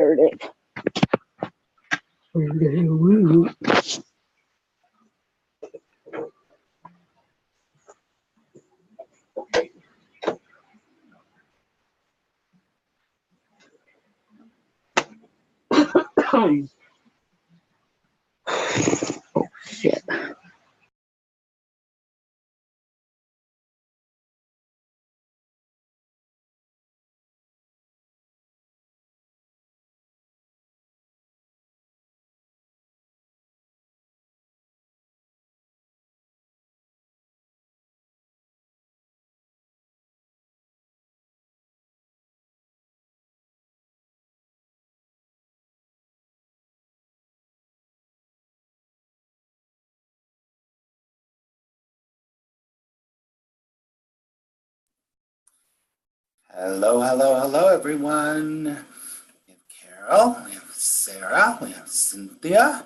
heard it. Oh, shit. Hello, hello, hello, everyone. We have Carol, we have Sarah, we have Cynthia.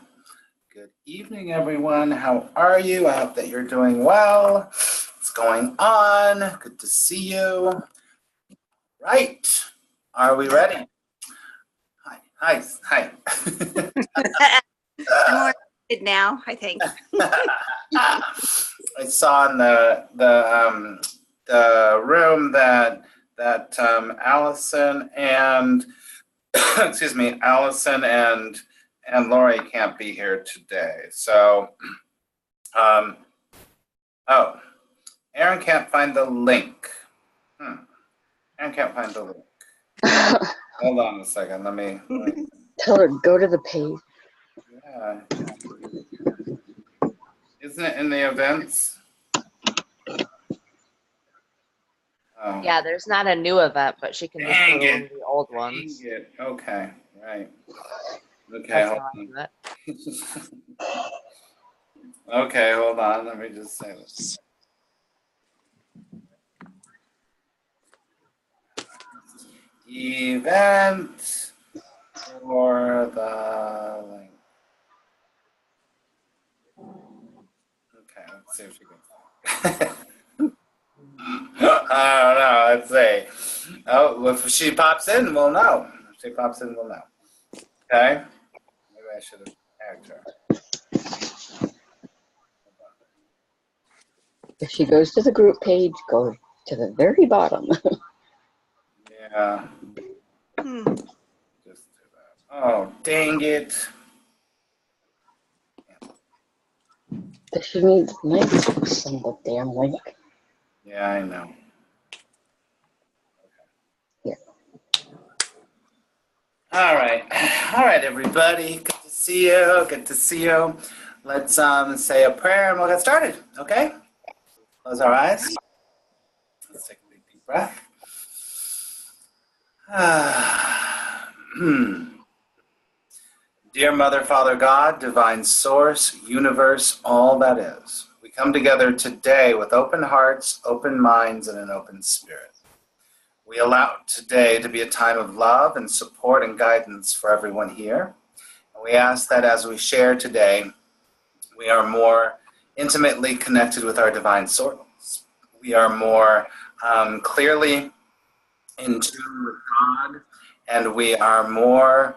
Good evening, everyone. How are you? I hope that you're doing well. What's going on? Good to see you. Right. Are we ready? Hi. I'm more excited now, I think. I saw in the room that Allison and excuse me, Allison and Lori can't be here today. So, oh, Aaron can't find the link. Aaron can't find the link. Hold on a second. Let me. Tell her, go to the page. Yeah. Isn't it in the events? Oh. Yeah, there's not a new event, but she can just go to one of the old Dang ones. it. Okay, right. Okay, That's hold how I do it. on. Okay, hold on. Let me just say this. Event for the link. Okay, let's see if she can. I don't know. Let's see. Oh, if she pops in, we'll know. If she pops in, we'll know. Okay. Maybe I should have tagged her. If she goes to the group page, go to the very bottom. Yeah. Just do that. Oh, dang it. Does she need links? Send the damn link. Yeah, I know. Yeah. All right, everybody. Good to see you. Good to see you. Let's say a prayer and we'll get started. Okay. Close our eyes. Let's take a big deep breath. Dear Mother, Father God, Divine Source, Universe, all that is, we come together today with open hearts, open minds, and an open spirit. We allow today to be a time of love and support and guidance for everyone here. And we ask that as we share today, we are more intimately connected with our Divine Source. We are more clearly in tune with God, and we are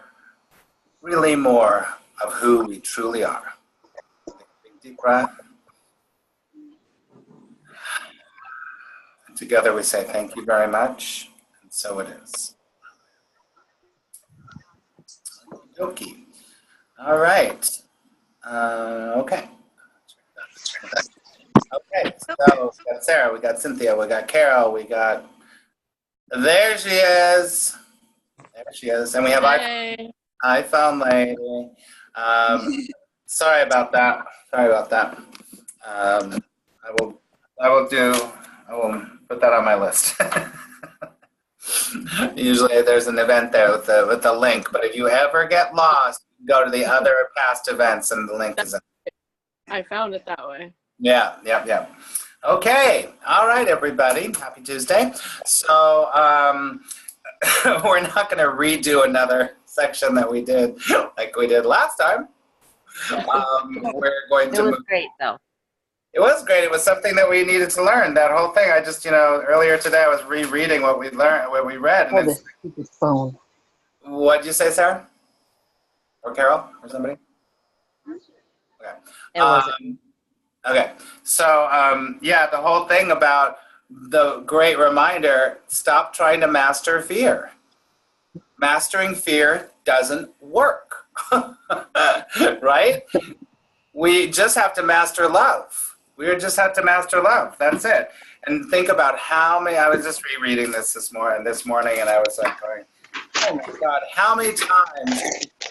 really more of who we truly are. Take a big deep breath. And together we say thank you very much, and so it is. Okay. All right. Okay. Okay, so we got Sarah, we got Cynthia, we got Carol, we got... There she is. There she is. And we have iPhone lady. Sorry about that. I will put that on my list. Usually there's an event there with the link, but if you ever get lost, go to the other past events and the link is in. I found it that way. Yeah. Okay. All right, everybody. Happy Tuesday. So we're not going to redo another section that we did like we did last time. We're going to. It was great, though. It was great. It was something that we needed to learn. That whole thing. I just, earlier today I was rereading what we learned, what we read. Oh, the stupid phone. What'd you say, Sarah? Or Carol? Or somebody? Okay. It wasn't. Okay. So, yeah, the whole thing about the great reminder, stop trying to master fear. Mastering fear doesn't work. Right? We just have to master love. We just have to master love. That's it. And think about how many, I was just rereading this morning, and I was like going, oh my God, how many times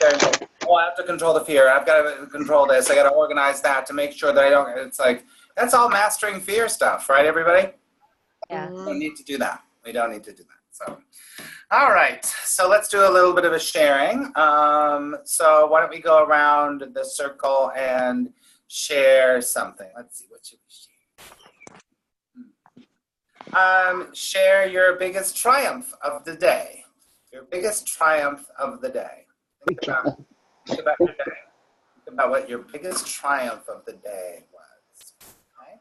there's like, oh, I have to control the fear. I've got to control this. I got to organize that to make sure that I don't, it's like, that's all mastering fear stuff, right, everybody? Yeah. We don't need to do that. We don't need to do that. So, all right. So let's do a little bit of a sharing. So why don't we go around the circle and share something. Let's see, what should we share? Share your biggest triumph of the day. Your biggest triumph of the day. Think about your day. Think about what your biggest triumph of the day was. Okay?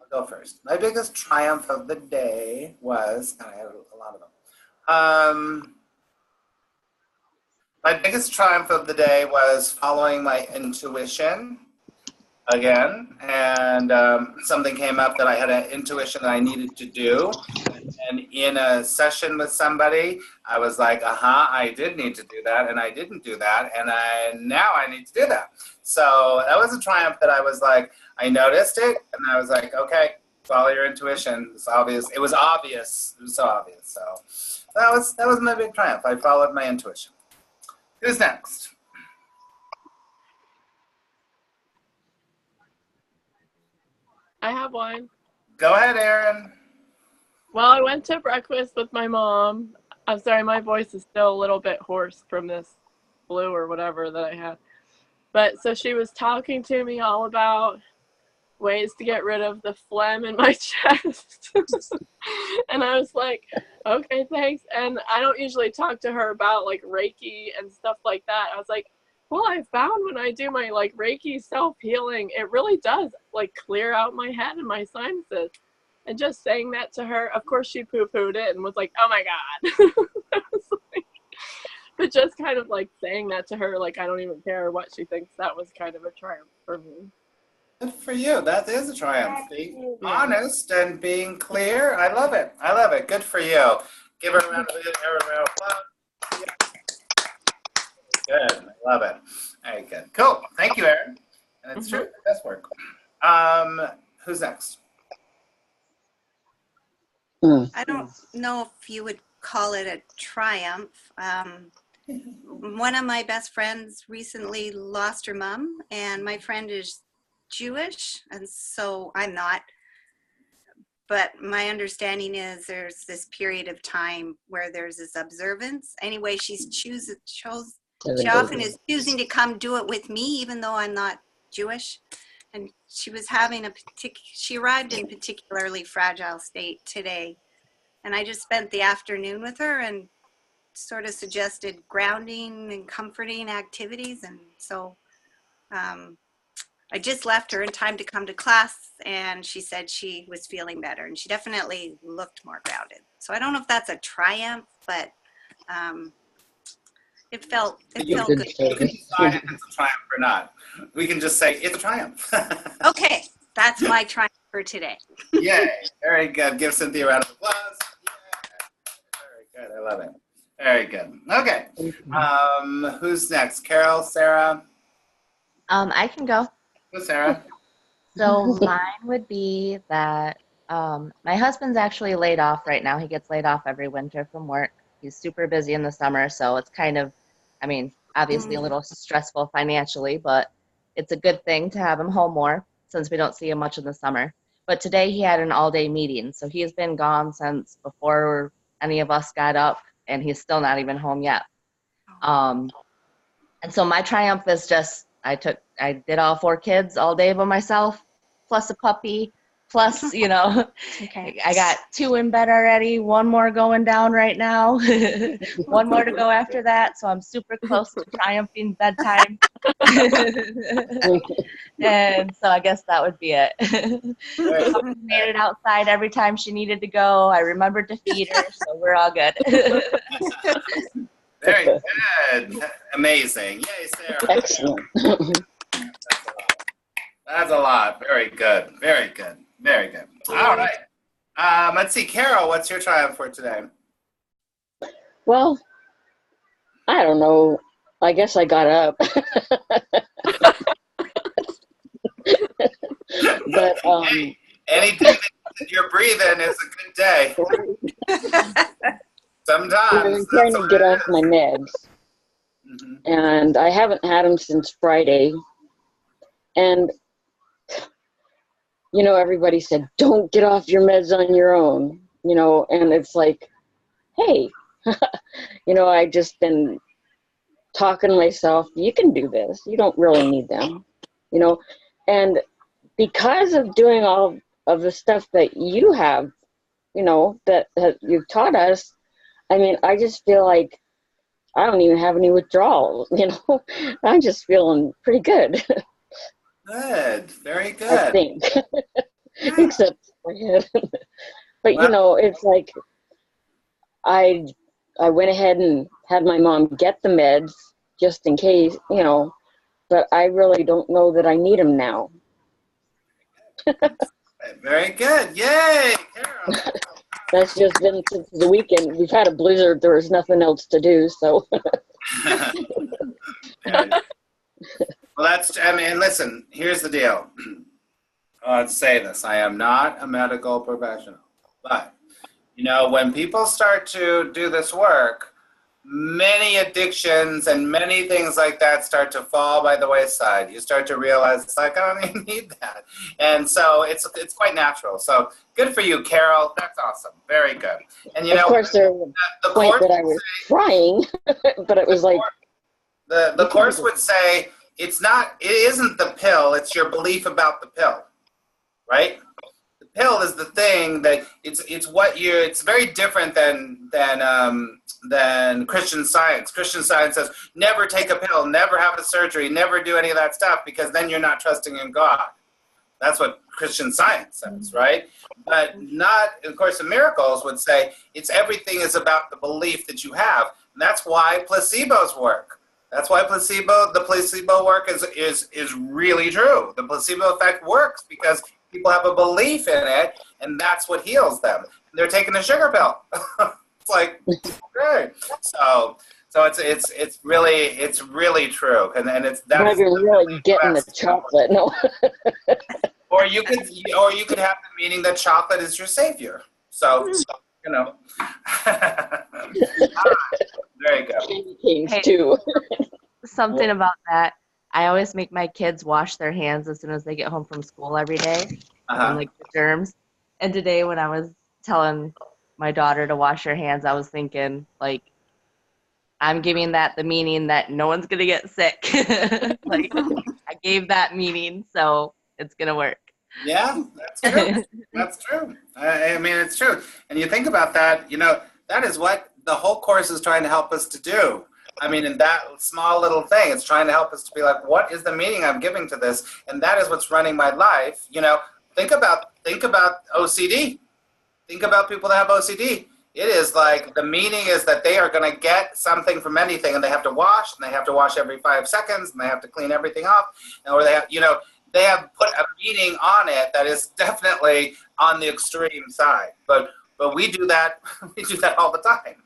I'll go first. My biggest triumph of the day was, and I have a lot of them. My biggest triumph of the day was following my intuition again, and something came up that I had an intuition that I needed to do. And in a session with somebody, I was like, I did need to do that, and I didn't do that, and now I need to do that. So that was a triumph that I was like, I noticed it, and I was like, okay, follow your intuition. It's obvious. It was obvious. It was so obvious. So that was my big triumph. I followed my intuition. Who's next? I have one. Go ahead, Aaron. Well, I went to breakfast with my mom. I'm sorry, my voice is still a little bit hoarse from this flu or whatever that I had. But so she was talking to me all about ways to get rid of the phlegm in my chest. And I was like, okay, thanks. And I don't usually talk to her about like Reiki and stuff like that. I was like, well, I found when I do my like Reiki self-healing, it really does like clear out my head and my sinuses. And just saying that to her, of course she poo-pooed it and was like, oh my God. I was like, but just kind of like saying that to her, like I don't even care what she thinks, that was kind of a triumph for me. Good for you. That is a triumph. Being honest and being clear. I love it. I love it. Good for you. Give her a round of applause. Good. I love it. Very good. Cool. Thank you, Aaron. And it's true. It does work. Who's next? I don't know if you would call it a triumph. One of my best friends recently lost her mom, and my friend is Jewish, and so I'm not. But my understanding is there's this period of time where there's this observance. Anyway, she often is choosing to come do it with me, even though I'm not Jewish. And she was having she arrived in a particularly fragile state today. And I just spent the afternoon with her and sort of suggested grounding and comforting activities. And so I just left her in time to come to class, and she said she was feeling better, and she definitely looked more grounded. So I don't know if that's a triumph, but it felt good. You can decide if it's a triumph or not. We can just say it's a triumph. Okay, that's my triumph for today. Yay, very good. Give Cynthia a round of applause. Yeah. Very good, I love it. Very good. Okay, who's next? Carol, Sarah? I can go. Who's Sarah? So mine would be that my husband's actually laid off right now. He gets laid off every winter from work. He's super busy in the summer, so it's kind of, I mean, obviously a little stressful financially, but it's a good thing to have him home more since we don't see him much in the summer. But today he had an all-day meeting, so he's been gone since before any of us got up, and he's still not even home yet. And so my triumph is just, I did all 4 kids all day by myself, plus a puppy, plus, you know, Okay. I got 2 in bed already, 1 more going down right now, 1 more to go after that. So I'm super close to triumphing bedtime. And so I guess that would be it. Made it outside every time she needed to go. I remembered to feed her, so we're all good. Very good. amazing. Yay, Sarah. Excellent. That's a lot. Very good. Very good. Very good. All right. Let's see. Carol, what's your triumph for today? Well, I don't know. I guess I got up. But Anything that you're breathing is a good day. Sometimes. I'm trying to get off my meds. Mm-hmm. And I haven't had them since Friday. And, you know, everybody said, don't get off your meds on your own, you know, and it's like, hey, you know, I just been talking to myself, you can do this. You don't really need them, you know. And because of doing all of the stuff that you have, you know, that you've taught us, I mean, I just feel like I don't even have any withdrawals, you know. I'm just feeling pretty good. Good. Very good. I think. Except my head. But, Well, you know, it's like I went ahead and had my mom get the meds just in case, you know, but I really don't know that I need them now. very good. Yay, Carol. That's just been since the weekend. We've had a blizzard. There was nothing else to do, so. Well, I mean, listen, here's the deal. Let's say this. I am not a medical professional, but, you know, when people start to do this work, many addictions and many things like that start to fall by the wayside. You start to realize it's like, I don't even need that. And so it's quite natural. So good for you, Carol. That's awesome. Very good. And you know, of course, there was the a point course that I was trying, but it was like. The course would say it isn't the pill, it's your belief about the pill, right? The pill is the thing that it's very different than Christian Science. Christian Science says never take a pill, never have a surgery, never do any of that stuff because then you're not trusting in God. That's what Christian Science says, right? But not, of course, the Miracles would say everything is about the belief that you have. And that's why placebos work. That's why the placebo work is really true. The placebo effect works because people have a belief in it, and that's what heals them. And they're taking a sugar pill. It's like, okay. So it's really true, and it's that. I've been really getting the chocolate. No. Or you could have the meaning that chocolate is your savior. So you know. Very good. Candy canes Hey. too. Something about that. I always make my kids wash their hands as soon as they get home from school every day, from like the germs. And today when I was telling my daughter to wash her hands, I was thinking, like, I'm giving that the meaning that no one's going to get sick. Like, I gave that meaning, so it's going to work. Yeah, that's true. That's true. I mean, it's true. And you think about that, you know, that is what the whole course is trying to help us to do. I mean, in that small little thing, it's trying to help us to be like, what is the meaning I'm giving to this? And that is what's running my life. You know, think about OCD. Think about people that have OCD. It is like the meaning is that they are going to get something from anything, and they have to wash, and they have to wash every 5 seconds, and they have to clean everything off, or they have, you know, they have put a meaning on it that is definitely on the extreme side. But we do that. We do that all the time,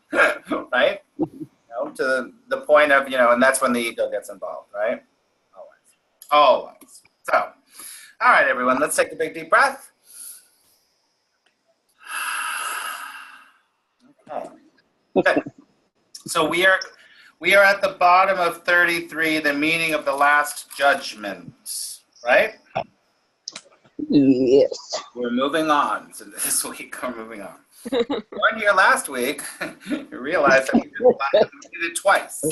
right? You know, to the point of, you know, and that's when the ego gets involved, right? Always. So, all right, everyone, let's take a big deep breath. Okay. Good. So we are at the bottom of 33, the meaning of the last judgment, right? Yes. We're moving on. So this week we're moving on. One year last week, you realized that we did it twice.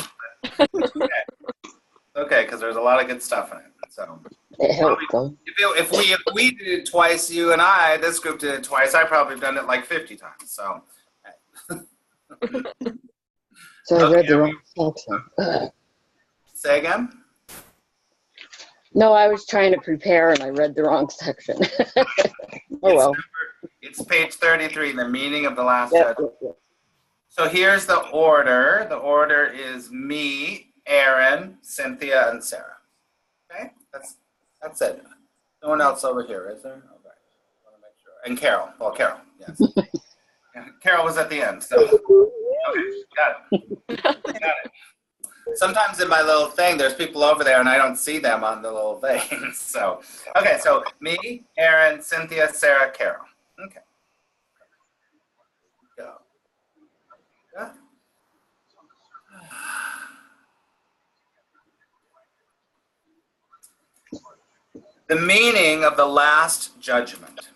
Okay, because there's a lot of good stuff in it. So It helped them. if we did it twice, you and I, this group did it twice. I probably have done it like 50 times. So. So I Okay, read the wrong section. Say again? No, I was trying to prepare and I read the wrong section. Oh well. It's page 33, the meaning of the last Yep, judgment. yep, yep. So here's the order. The order is me, Aaron, Cynthia, and Sarah. Okay, that's it. No one else over here, is there? Okay, want to make sure. And Carol. Well, Carol, yes. Yeah, Carol was at the end, so. Okay, got it. Got it. Sometimes in my little thing, there's people over there, and I don't see them on the little thing. So, okay, so me, Aaron, Cynthia, Sarah, Carol. Okay. Go. Yeah. The meaning of the last judgment.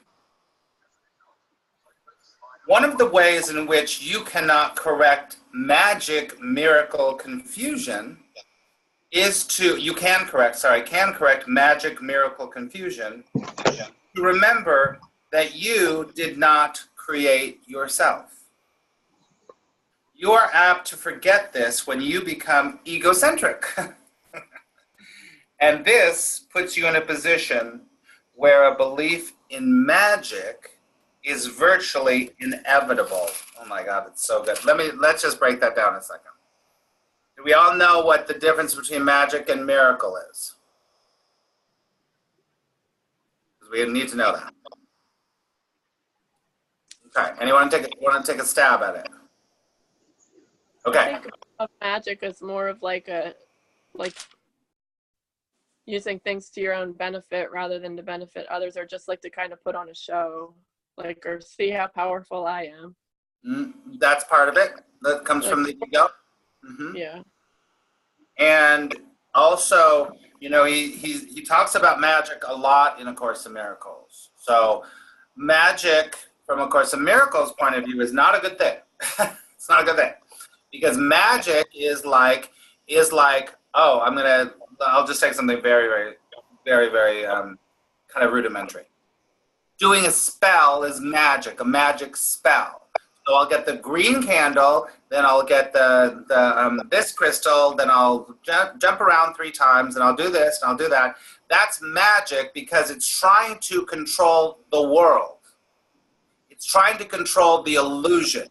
One of the ways in which you cannot correct magic, miracle, confusion is can correct magic, miracle, confusion, to remember that you did not create yourself. You are apt to forget this when you become egocentric. And this puts you in a position where a belief in magic is virtually inevitable. Oh my God, it's so good. Let's just break that down a second. Do we all know what the difference between magic and miracle is? Because we need to know that. Okay, anyone want to take a stab at it? Okay. I think of magic as more of like using things to your own benefit rather than to benefit others, or just like to kind of put on a show, like, or see how powerful I am. That's part of it. That comes from the ego. Mm-hmm. Yeah. And also, he talks about magic a lot in A Course in Miracles. So magic from A Course in Miracles point of view is not a good thing. It's not a good thing. Because magic is like, oh, I'll just take something very, very, very, very kind of rudimentary. Doing a spell is magic, a magic spell. So I'll get the green candle, then I'll get this crystal, then I'll jump around 3 times, and I'll do this, and I'll do that. That's magic because it's trying to control the world. It's trying to control the illusion.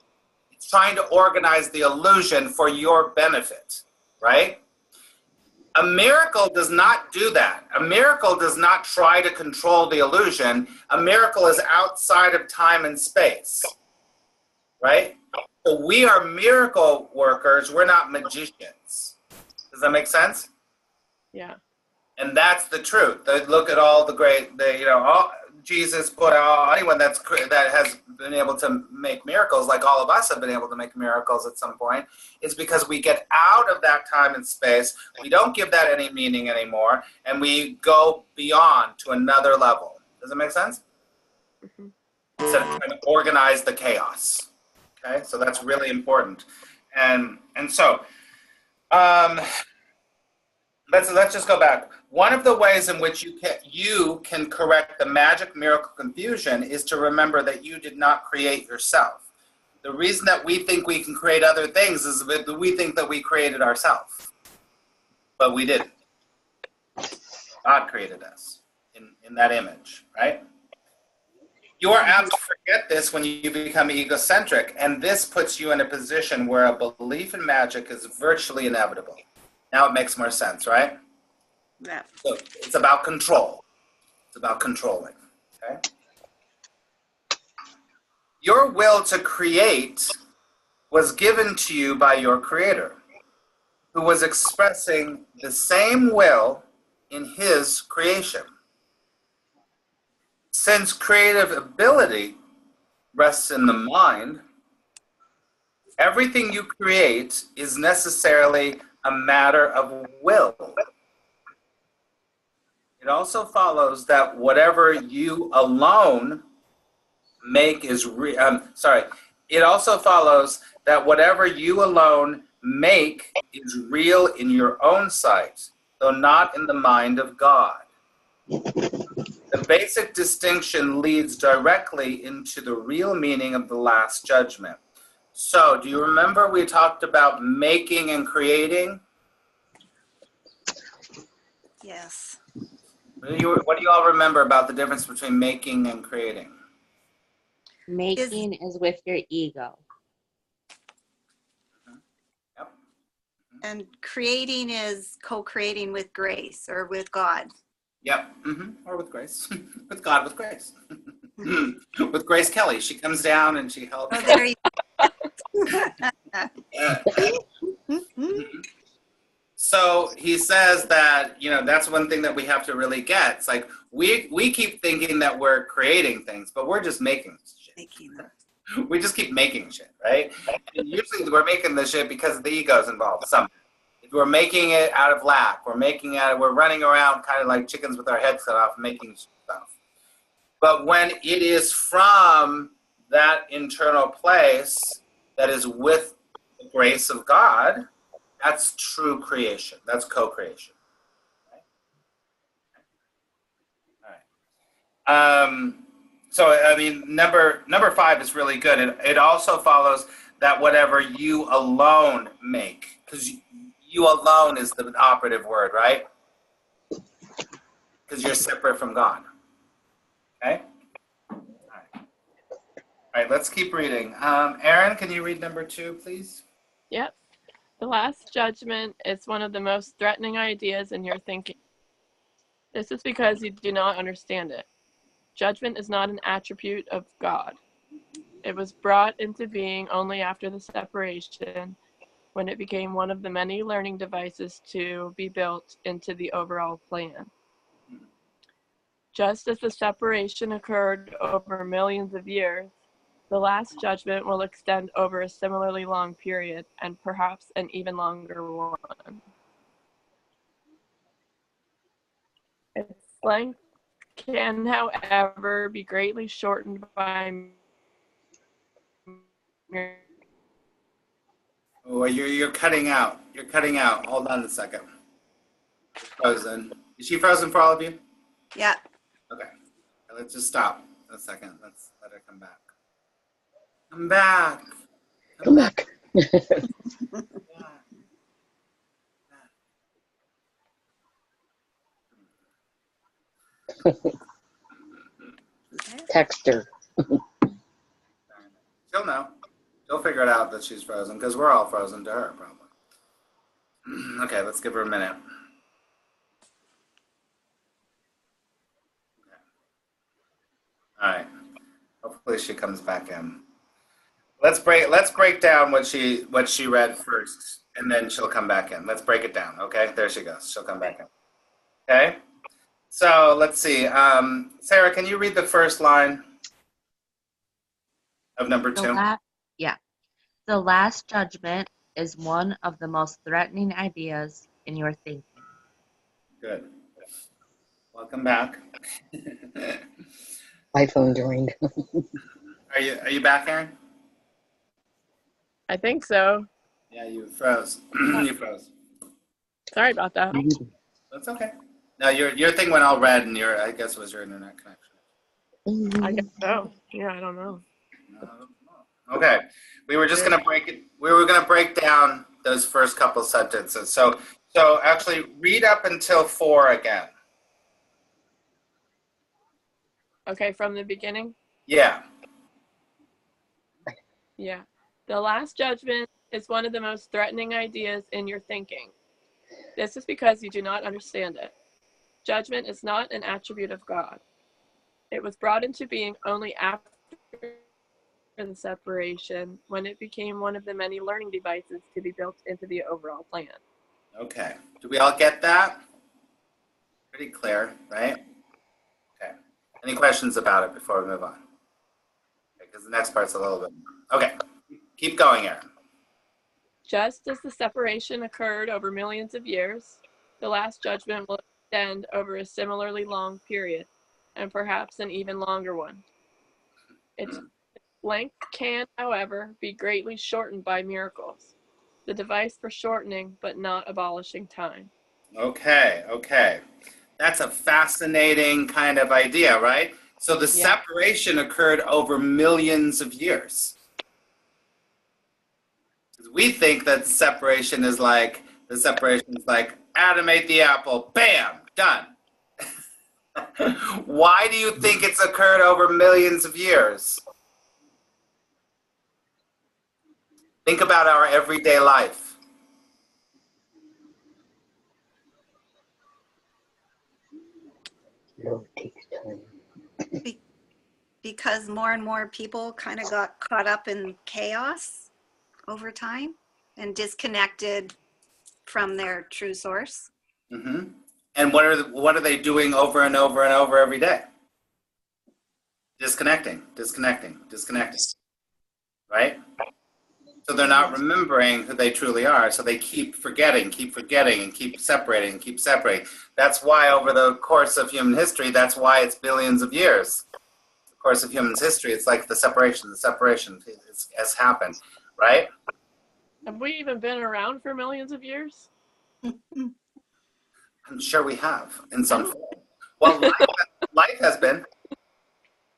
It's trying to organize the illusion for your benefit, right? A miracle does not do that. A miracle does not try to control the illusion. A miracle is outside of time and space, right? So we are miracle workers. We're not magicians. Does that make sense? Yeah. And that's the truth. Look at all the great, Jesus put anyone that has been able to make miracles, like all of us have been able to make miracles at some point, is because we get out of that time and space. We don't give that any meaning anymore, and we go beyond to another level. Does it make sense? Mm-hmm. Instead of trying to organize the chaos. Okay, so that's really important. And so let's just go back. One of the ways in which you can correct the magic, miracle, confusion is to remember that you did not create yourself. The reason that we think we can create other things is that we think that we created ourselves. But we didn't. God created us in that image, right? You are apt to forget this when you become egocentric, and this puts you in a position where a belief in magic is virtually inevitable. Now it makes more sense, right? Yeah. So it's about control. It's about controlling, okay? Your will to create was given to you by your creator, who was expressing the same will in his creation. Since creative ability rests in the mind, everything you create is necessarily a matter of will. It also follows that whatever you alone make is it also follows that whatever you alone make is real in your own sight, though not in the mind of God. The basic distinction leads directly into the real meaning of the last judgment. So, do you remember we talked about making and creating? Yes. What do you all remember about the difference between making and creating? Making is with your ego. Yep. And creating is co-creating with grace or with God. Yep. Or with grace. With God, with grace. With Grace Kelly. She comes down and she helps. Oh, there you So he says that, that's one thing that we have to really get. It's like we keep thinking that we're creating things, but we're just making shit. We just keep making shit, right? And usually we're making the shit because the ego's involved. If we're making it out of lack, we're running around kind of like chickens with our heads cut off making stuff. But when it is from that internal place that is with the grace of God, that's true creation. That's co-creation. All right. So, I mean, number 5 is really good. It also follows that whatever you alone make, because you alone is the operative word, right? Because you're separate from God. Okay? All right, let's keep reading. Aaron, can you read number 2, please? Yep. The last judgment is one of the most threatening ideas in your thinking. This is because you do not understand it. Judgment is not an attribute of God. It was brought into being only after the separation, when it became one of the many learning devices to be built into the overall plan. Just as the separation occurred over millions of years, the last judgment will extend over a similarly long period, and perhaps an even longer one. Its length can, however, be greatly shortened by Oh, you're cutting out. You're cutting out. Hold on a second. Frozen. Is she frozen for all of you? Yeah. Okay. Let's just stop a second. Let's let her come back. Come back. Come back. Text her. She'll know. She'll figure it out that she's frozen because we're all frozen to her, probably. Okay, let's give her a minute. Okay. All right. Hopefully she comes back in. Let's break down what she read first, and then she'll come back in. Let's break it down. Okay, there she goes. She'll come back in. Okay. So let's see. Sarah, can you read the first line of number 2? Yeah. The last judgment is one of the most threatening ideas in your thinking. Good. Welcome back. My phone joined. Are you back, Aaron? I think so. Yeah, you froze. You froze. Sorry about that. That's okay. No, your thing went all red, and I guess it was your internet connection. I guess so. Yeah, I don't know. Okay, we were just gonna break it. We were gonna break down those first couple sentences. So actually, read up until 4 again. Okay, from the beginning? Yeah. Yeah. The last judgment is one of the most threatening ideas in your thinking. This is because you do not understand it. Judgment is not an attribute of God. It was brought into being only after the separation, when it became one of the many learning devices to be built into the overall plan. Okay. Do we all get that? Pretty clear, right? Okay. Any questions about it before we move on? Because the next part's a little bit more. Okay. Keep going, Aaron. Just as the separation occurred over millions of years, the last judgment will extend over a similarly long period, and perhaps an even longer one. Its length can, however, be greatly shortened by miracles, the device for shortening but not abolishing time. Okay. That's a fascinating kind of idea, right? So the separation occurred over millions of years. We think that separation is like Adam ate the apple, bam, done. Why do you think it's occurred over millions of years? Think about our everyday life. Love takes time. Because more and more people kind of got caught up in chaos over time and disconnected from their true source. Mm-hmm. And what are they doing over and over and over every day? Disconnecting, right? So they're not remembering who they truly are. So they keep forgetting, and keep separating. That's why over the course of human history, that's why it's billions of years. The course of human history, it's like the separation has happened, right? Have we even been around for millions of years? I'm sure we have in some form. Well, life has been.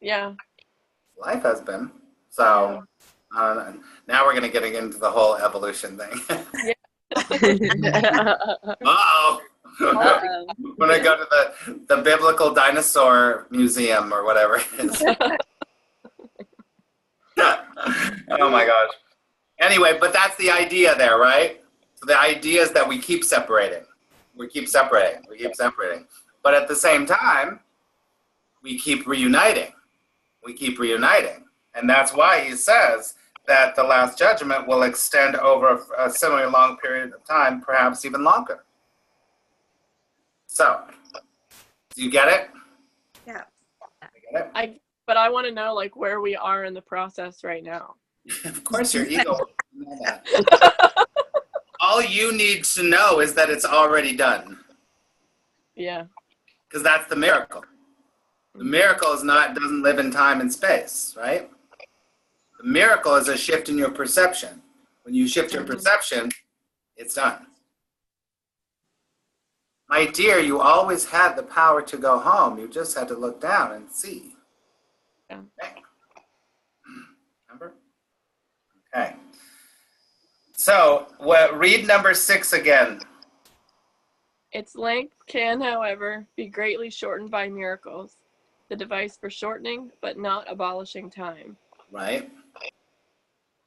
Yeah. Life has been. So now we're going to get into the whole evolution thing. Uh-oh. I'm going to go to the Biblical Dinosaur Museum or whatever it is. Oh my gosh. Anyway, but that's the idea there, right? So the idea is that we keep separating. We keep separating. But at the same time, we keep reuniting. And that's why he says that the last judgment will extend over a similarly long period of time, perhaps even longer. So, do you get it? Yeah. You get it? But I want to know like where we are in the process right now. Of course, your ego will know that. All you need to know is that it's already done. Yeah. Because that's the miracle. The miracle doesn't live in time and space, right? The miracle is a shift in your perception. When you shift your perception, it's done. My dear, you always had the power to go home. You just had to look down and see. Yeah. Okay. Remember? Okay. So, read number 6 again. Its length can, however, be greatly shortened by miracles, the device for shortening but not abolishing time. Right?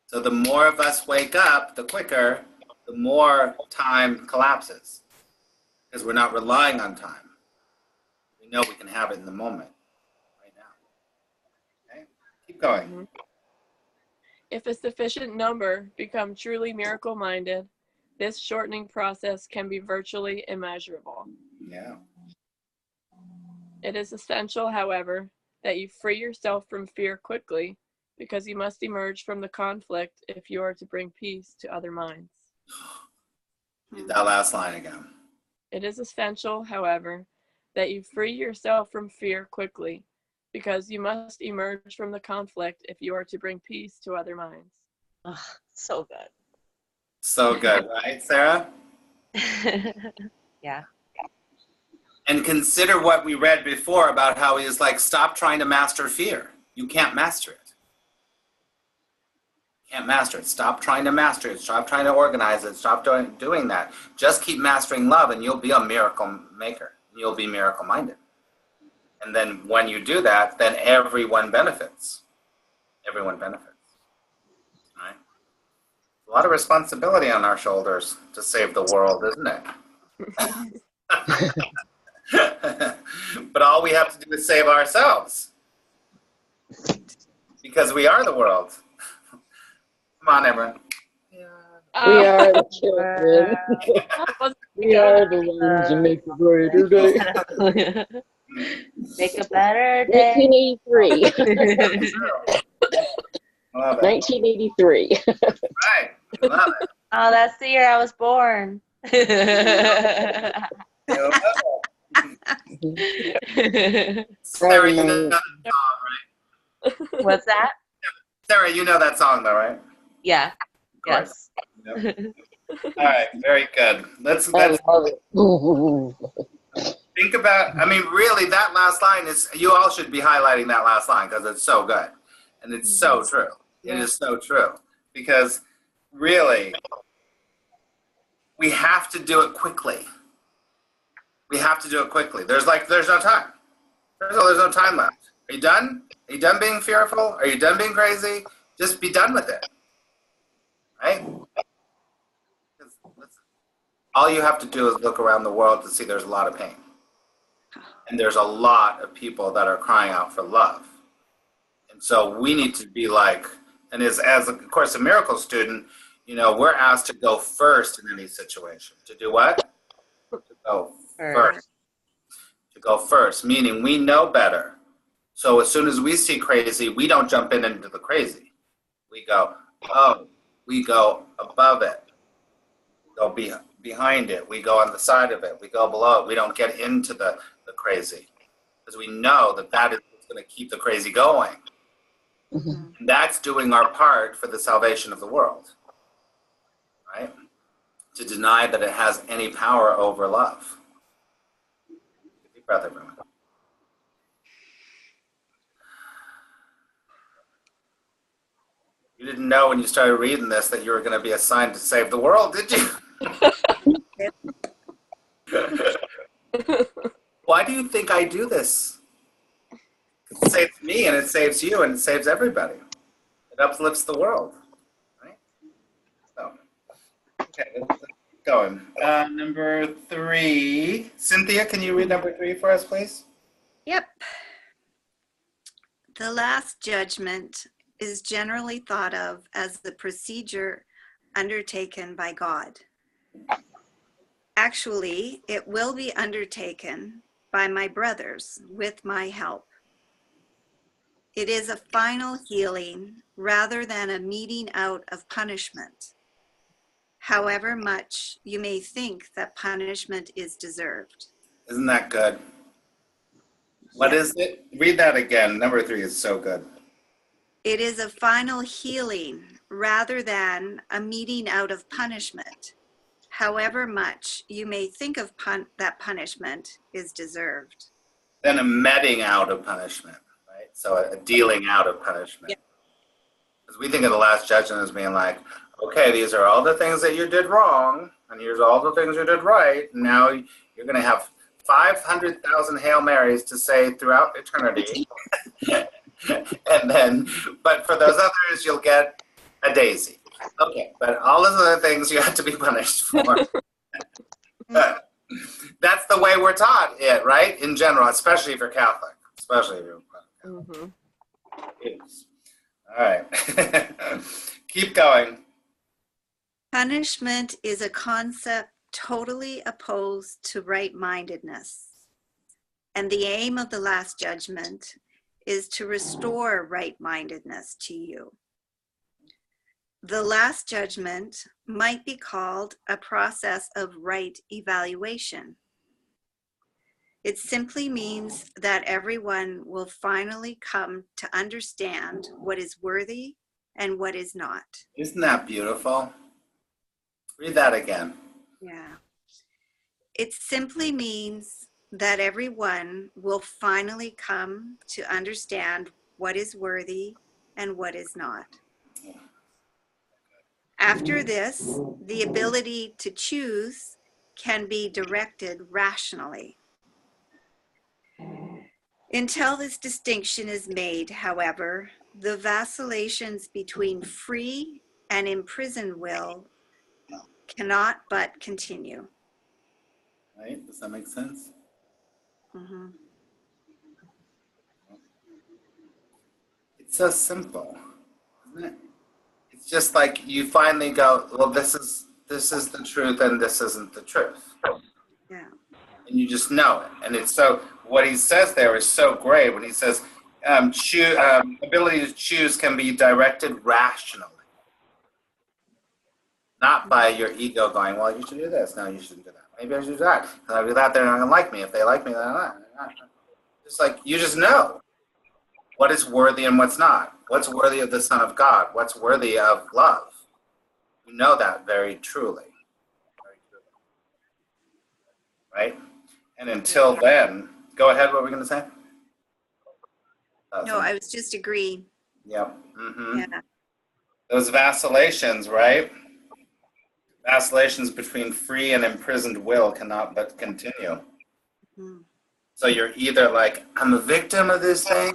So the more of us wake up, the quicker, the more time collapses. Because we're not relying on time. We know we can have it in the moment, right now. Okay? Keep going. Mm-hmm. If a sufficient number become truly miracle-minded, this shortening process can be virtually immeasurable. Yeah. It is essential, however, that you free yourself from fear quickly, because you must emerge from the conflict if you are to bring peace to other minds. Read that last line again. It is essential, however, that you free yourself from fear quickly, because you must emerge from the conflict if you are to bring peace to other minds. Oh, so good. So good, right, Sarah? Yeah. And consider what we read before about how he is like, stop trying to master fear. You can't master it. You can't master it. Stop trying to master it. Stop trying to organize it. Stop doing that. Just keep mastering love and you'll be a miracle maker. You'll be miracle-minded. And then when you do that, then everyone benefits. Everyone benefits. Right? A lot of responsibility on our shoulders to save the world, isn't it? But all we have to do is save ourselves. Because we are the world. Come on, everyone. We are the children. We are the ones who make a brighter day. Make a better day. 1983. Love it. 1983. Right. Love it. Oh, that's the year I was born. Sarah, you know that song, right? What's that? Sarah, you know that song, though, right? Yeah. Of course. Yes. Yep. All right. Very good. Let's I love it. think about. I mean, really, that last line is. You all should be highlighting that last line because it's so good, and it's so true. It is so true because really, we have to do it quickly. We have to do it quickly. There's no time. There's no time left. Are you done? Are you done being fearful? Are you done being crazy? Just be done with it. Right? All you have to do is look around the world to see there's a lot of pain. And there's a lot of people that are crying out for love. And so we need to be like, and as of course, a miracle student, you know, we're asked to go first in any situation. To do what? To go first. To go first, meaning we know better. So as soon as we see crazy, we don't jump into the crazy. We go, we go above it. We go behind it. We go on the side of it. We go below it. We don't get into the crazy. Because we know that is what's going to keep the crazy going. Mm-hmm. That's doing our part for the salvation of the world. Right? To deny that it has any power over love. Deep breath, everyone. You didn't know when you started reading this that you were going to be assigned to save the world, did you? Why do you think I do this? It saves me and it saves you and it saves everybody. It uplifts the world. Right? So, okay, let's keep going. Number 3. Cynthia, can you read number 3 for us, please? Yep. The last judgment is generally thought of as the procedure undertaken by God. Actually, it will be undertaken by my brothers with my help. It is a final healing rather than a meting out of punishment, however much you may think that punishment is deserved. Isn't that good? What is it? Read that again. Number 3 is so good. It is a final healing rather than a meting out of punishment, however much you may think of that punishment is deserved. Then a meting out of punishment, right? So a dealing out of punishment. Because we think of the last judgment as being like, okay, these are all the things that you did wrong, and here's all the things you did right. And now you're going to have 500,000 Hail Marys to say throughout eternity. And then, but for those others, you'll get a daisy. Okay, but all those other things you have to be punished for. That's the way we're taught it, right? In general, especially if you're Catholic. Especially if you're Catholic. Mm-hmm. All right. Keep going. Punishment is a concept totally opposed to right-mindedness. And the aim of the last judgment is to restore right-mindedness to you. The last judgment might be called a process of right evaluation. It simply means that everyone will finally come to understand what is worthy and what is not. Isn't that beautiful? Read that again. Yeah. It simply means that everyone will finally come to understand what is worthy and what is not. After this, the ability to choose can be directed rationally. Until this distinction is made, however, the vacillations between free and imprisoned will cannot but continue. Right? Does that make sense? Mm-hmm. It's so simple, isn't it? It's just like you finally go, well, this is the truth and this isn't the truth. Yeah. And you just know it. And it's so, what he says there is so great when he says, ability to choose can be directed rationally. Not by your ego going, well, you should do this. No, you shouldn't do that. Maybe I should do that. If I do that, they're not going to like me. If they like me, they're not. Just like, you just know what is worthy and what's not. What's worthy of the Son of God? What's worthy of love? You know that very truly. Very truly. Right? And until then, go ahead, what were we going to say? No, I was just agreeing. Yep. Mm-hmm. Yeah. Those vacillations, right? Vacillations between free and imprisoned will cannot but continue. Mm. So you're either like, I'm a victim of this thing,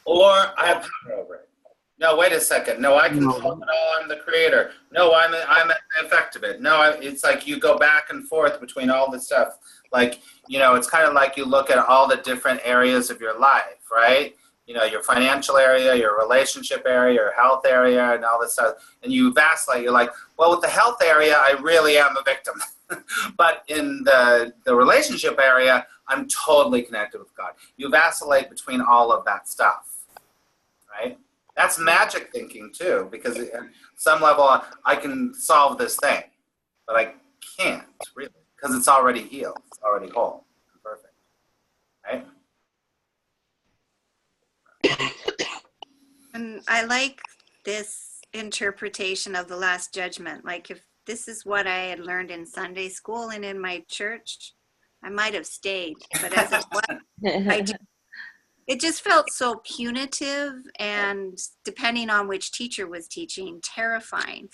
or I have power over it. No, wait a second. No, I control No. it all. I'm the creator. No, I'm the effect of it. No, it's like you go back and forth between all this stuff. Like, it's kind of like you look at all the different areas of your life, right? Your financial area, your relationship area, your health area, and all this stuff. And you vacillate. You're like, well, with the health area, I really am a victim. But in the relationship area, I'm totally connected with God. You vacillate between all of that stuff, right? That's magic thinking too, because at some level I can solve this thing, but I can't really, because it's already healed, it's already whole, perfect, right? And I like this interpretation of the Last Judgment. Like, if this is what I had learned in Sunday school and in my church, I might have stayed. But as it was, it just felt so punitive, and depending on which teacher was teaching, terrifying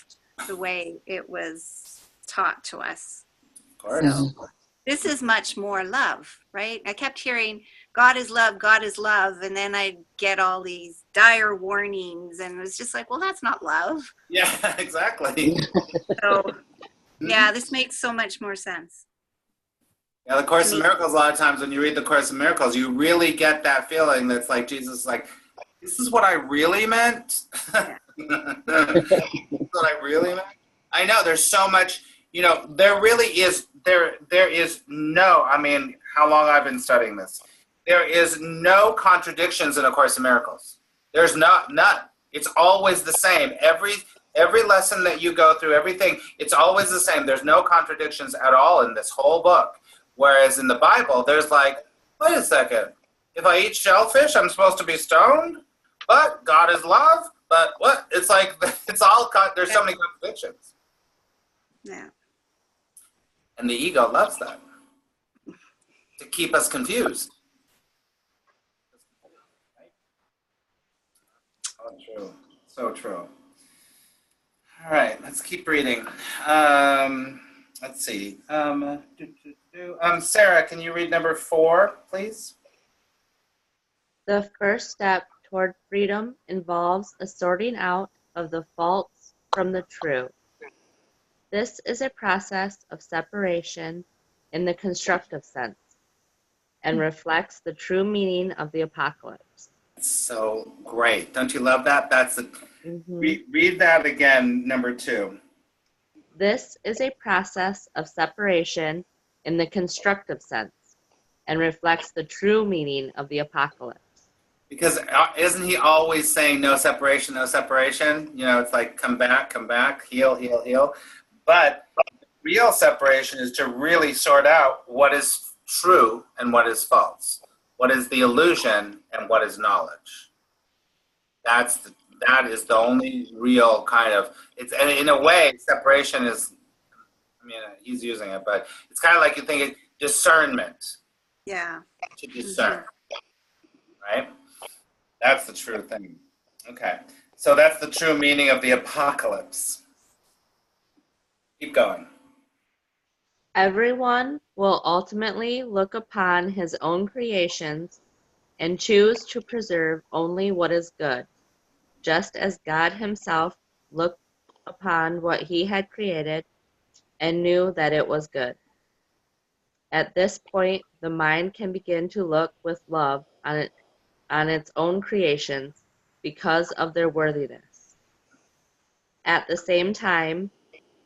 the way it was taught to us. Of course. So this is much more love, right? I kept hearing God is love, God is love, and then I'd get all these dire warnings, and it was just like, well, that's not love. Yeah, exactly. So yeah, this makes so much more sense. Yeah, the Course in Miracles, a lot of times when you read the Course in Miracles, you really get that feeling that's like Jesus is like, this is what I really meant? This is what I really meant? I know, there's so much, there really is, there is no, I mean, how long I've been studying this, there is no contradictions in A Course in Miracles. There's none. It's always the same. Every lesson that you go through, everything, it's always the same. There's no contradictions at all in this whole book. Whereas in the Bible, there's like, wait a second, if I eat shellfish, I'm supposed to be stoned? But God is love? But what? It's like, it's all, there's so many contradictions. Yeah. And the ego loves that, to keep us confused. So true. So true. All right, let's keep reading. Let's see. Sarah, can you read number 4, please? The first step toward freedom involves a sorting out of the false from the true. This is a process of separation in the constructive sense and reflects the true meaning of the apocalypse. So great. Don't you love that? That's read that again, number 2. This is a process of separation in the constructive sense and reflects the true meaning of the apocalypse. Because isn't he always saying no separation, no separation? It's like come back, heal, heal, heal. But real separation is to really sort out what is true and what is false. What is the illusion and what is knowledge. That is the only real kind of, and in a way, separation is, he's using it, but it's kind of like you think it, discernment. Yeah. To discern, right? That's the true thing. Okay, so that's the true meaning of the apocalypse. Keep going. Everyone will ultimately look upon his own creations and choose to preserve only what is good, just as God himself looked upon what he had created and knew that it was good. At this point, the mind can begin to look with love on its own creations because of their worthiness. At the same time,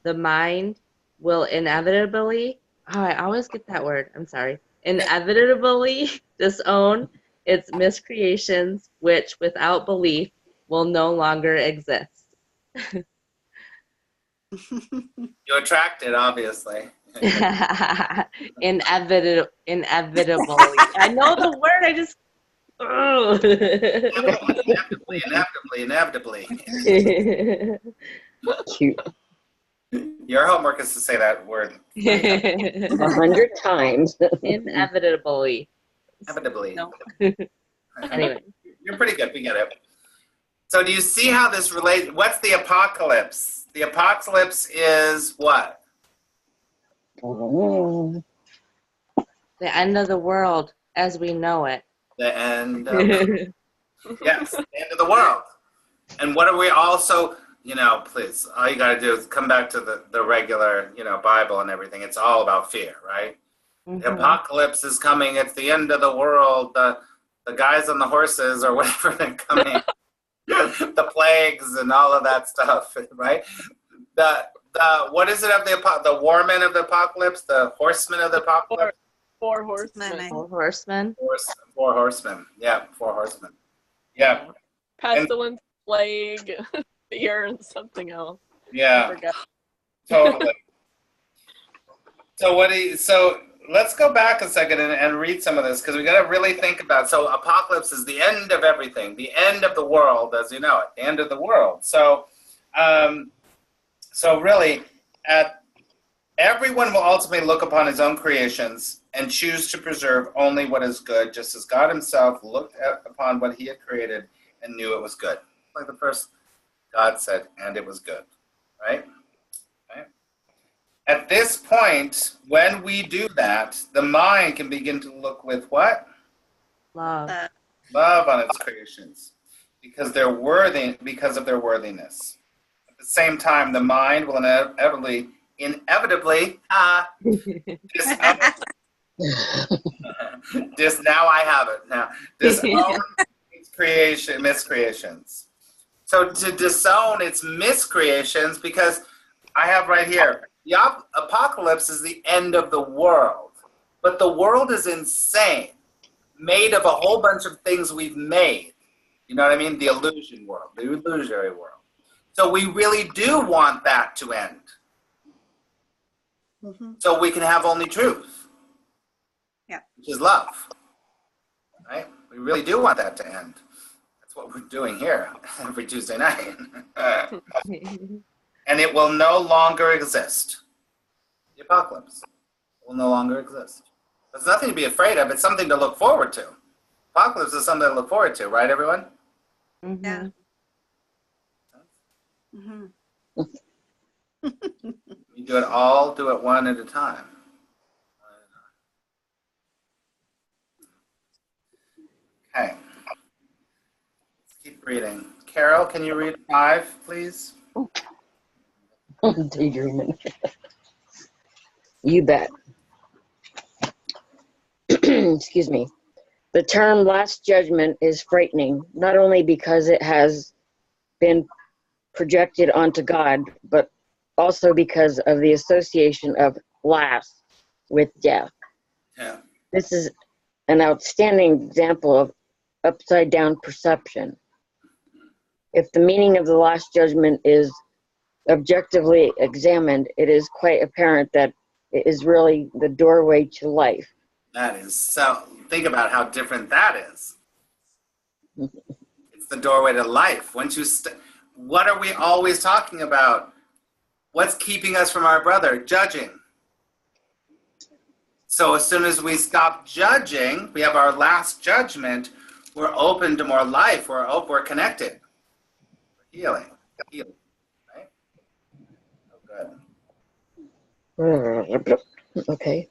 the mind will inevitably disown its miscreations, which without belief will no longer exist. You attract it, obviously. Inevitably. I know the word, I just... Inevitably. Cute. Your homework is to say that word 100 times. Inevitably. Inevitably. No. Anyway. You're pretty good. We get it. So do you see how this relates? What's the apocalypse? The apocalypse is what? Oh. The end of the world as we know it. The end of yes, the end of the world. And what are we also, please, all you got to do is come back to the regular, Bible and everything. It's all about fear, right? Mm-hmm. The apocalypse is coming. It's the end of the world. The guys on the horses or whatever are coming. The plagues and all of that stuff, right? The what is it of the warmen of the apocalypse? The horsemen of the apocalypse? Four horsemen. Four horsemen. Four horsemen. Yeah, four horsemen. Yeah. Pestilence, plague, fear, and something else. Yeah. I forget. Totally. So let's go back a second and read some of this, because we got to really think about. So apocalypse is the end of everything, the end of the world as you know it, the end of the world. So, really, everyone will ultimately look upon his own creations and choose to preserve only what is good, just as God himself looked upon what he had created and knew it was good. Like the first, God said, and it was good, right? At this point, when we do that, the mind can begin to look with what? Love. Love on its creations, because of their worthiness. At the same time, the mind will inevitably now I have it. Now, disown its miscreations. So to disown its miscreations, because I have right here, the apocalypse is the end of the world. But the world is insane, made of a whole bunch of things we've made. You know what I mean? The illusion world, the illusory world. So we really do want that to end. Mm-hmm. So we can have only truth. Yeah. Which is love. Right? We really do want that to end. That's what we're doing here every Tuesday night. And it will no longer exist. The apocalypse will no longer exist. There's nothing to be afraid of. It's something to look forward to. Apocalypse is something to look forward to, right, everyone? Mm-hmm. Yeah. Mm-hmm. You do it one at a time. Okay. Let's keep reading. Carol, can you read 5, please? Daydreaming. You bet. Excuse me. The term last judgment is frightening, not only because it has been projected onto God, but also because of the association of last with death. Yeah. This is an outstanding example of upside down perception. If the meaning of the last judgment is objectively examined, it is quite apparent that it is really the doorway to life. That is so. Think about how different that is. It's the doorway to life. Once you, what are we always talking about? What's keeping us from our brother? Judging. So as soon as we stop judging, we have our last judgment. We're open to more life. We're connected. We're healing. Right? Oh, good. Okay.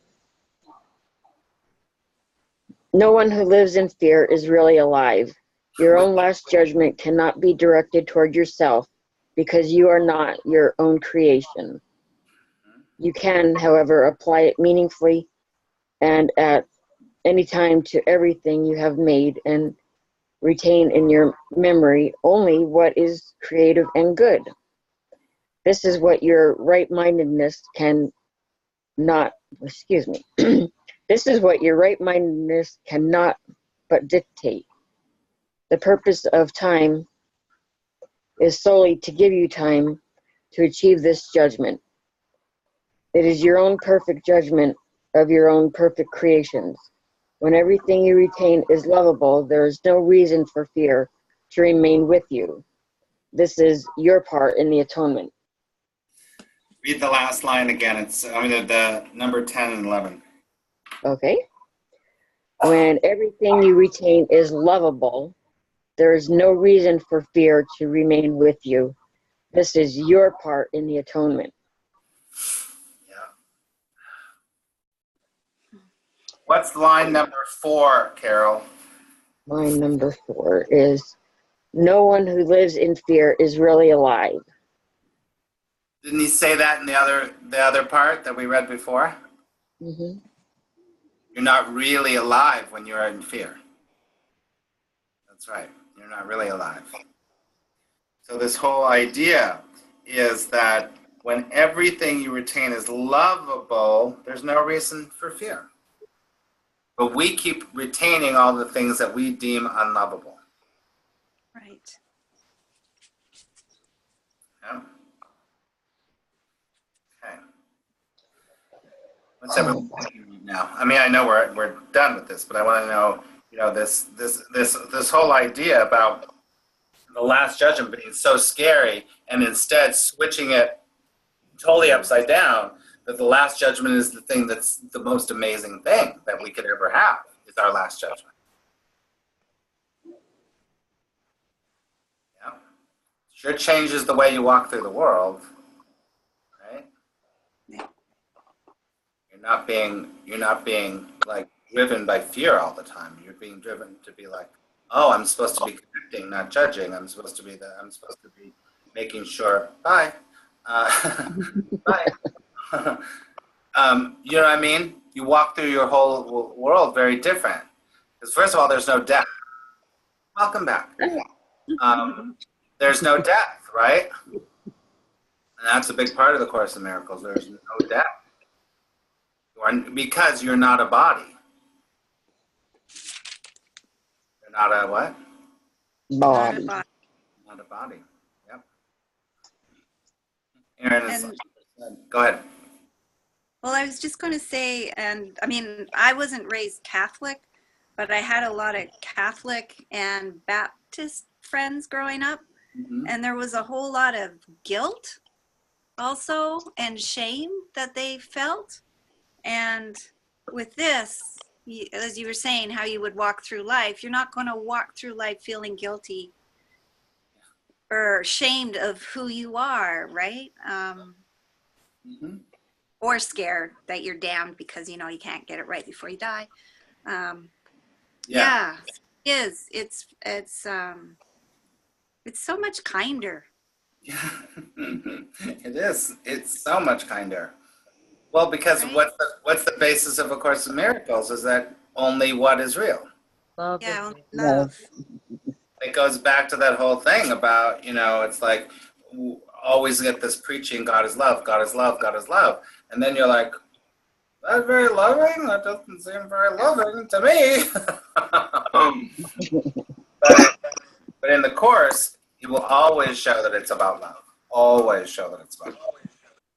No one who lives in fear is really alive. Your own last judgment cannot be directed toward yourself because you are not your own creation. You can, however, apply it meaningfully and at any time to everything you have made and retain in your memory only what is creative and good. This is what your right-mindedness This is what your right-mindedness cannot but dictate. The purpose of time is solely to give you time to achieve this judgment. It is your own perfect judgment of your own perfect creations. When everything you retain is lovable, there is no reason for fear to remain with you. This is your part in the atonement. Read the last line again. The number 10 and 11. Okay. When everything you retain is lovable, there is no reason for fear to remain with you. This is your part in the atonement. Yeah. What's line number 4, Carol? Line number 4 is, no one who lives in fear is really alive. Didn't he say that in the other part that we read before? Mm-hmm. You're not really alive when you're in fear. That's right. You're not really alive. So this whole idea is that when everything you retain is lovable, there's no reason for fear. But we keep retaining all the things that we deem unlovable. Right. Yeah. Okay. What's everyone thinking now? I mean, I know we're done with this, but I want to know, this whole idea about the last judgment being so scary, and instead switching it totally upside down. That the last judgment is the thing that's the most amazing thing that we could ever have. Is our last judgment. Yeah. Sure changes the way you walk through the world, right? You're not being like driven by fear all the time. You're being driven to be like, oh, I'm supposed to be connecting, not judging. I'm supposed to be making sure. Bye. Bye. You know what I mean? You walk through your whole world very different. Because first of all, there's no death. Welcome back. There's no death, right? And that's a big part of the Course in Miracles. There's no death. Because you're not a body. You're not a what? Body. Not a body. Yep. Aaron is. Go ahead. Well, I was just going to say, and I mean, I wasn't raised Catholic, but I had a lot of Catholic and Baptist friends growing up. Mm-hmm. And there was a whole lot of guilt also and shame that they felt. And with this, as you were saying, how you would walk through life, you're not going to walk through life feeling guilty or ashamed of who you are, right? Mm-hmm. Or scared that you're damned because, you can't get it right before you die. Yeah, it is. It's so much kinder. Yeah, it is. It's so much kinder. Well, because right? What's the basis of A Course in Miracles is that only what is real. Love. Yeah, only love. It goes back to that whole thing about, it's like always get this preaching, God is love, God is love, God is love. And then you're like, that's very loving? That doesn't seem very loving to me. but in the Course, he will always show that it's about love. Always show that it's about love.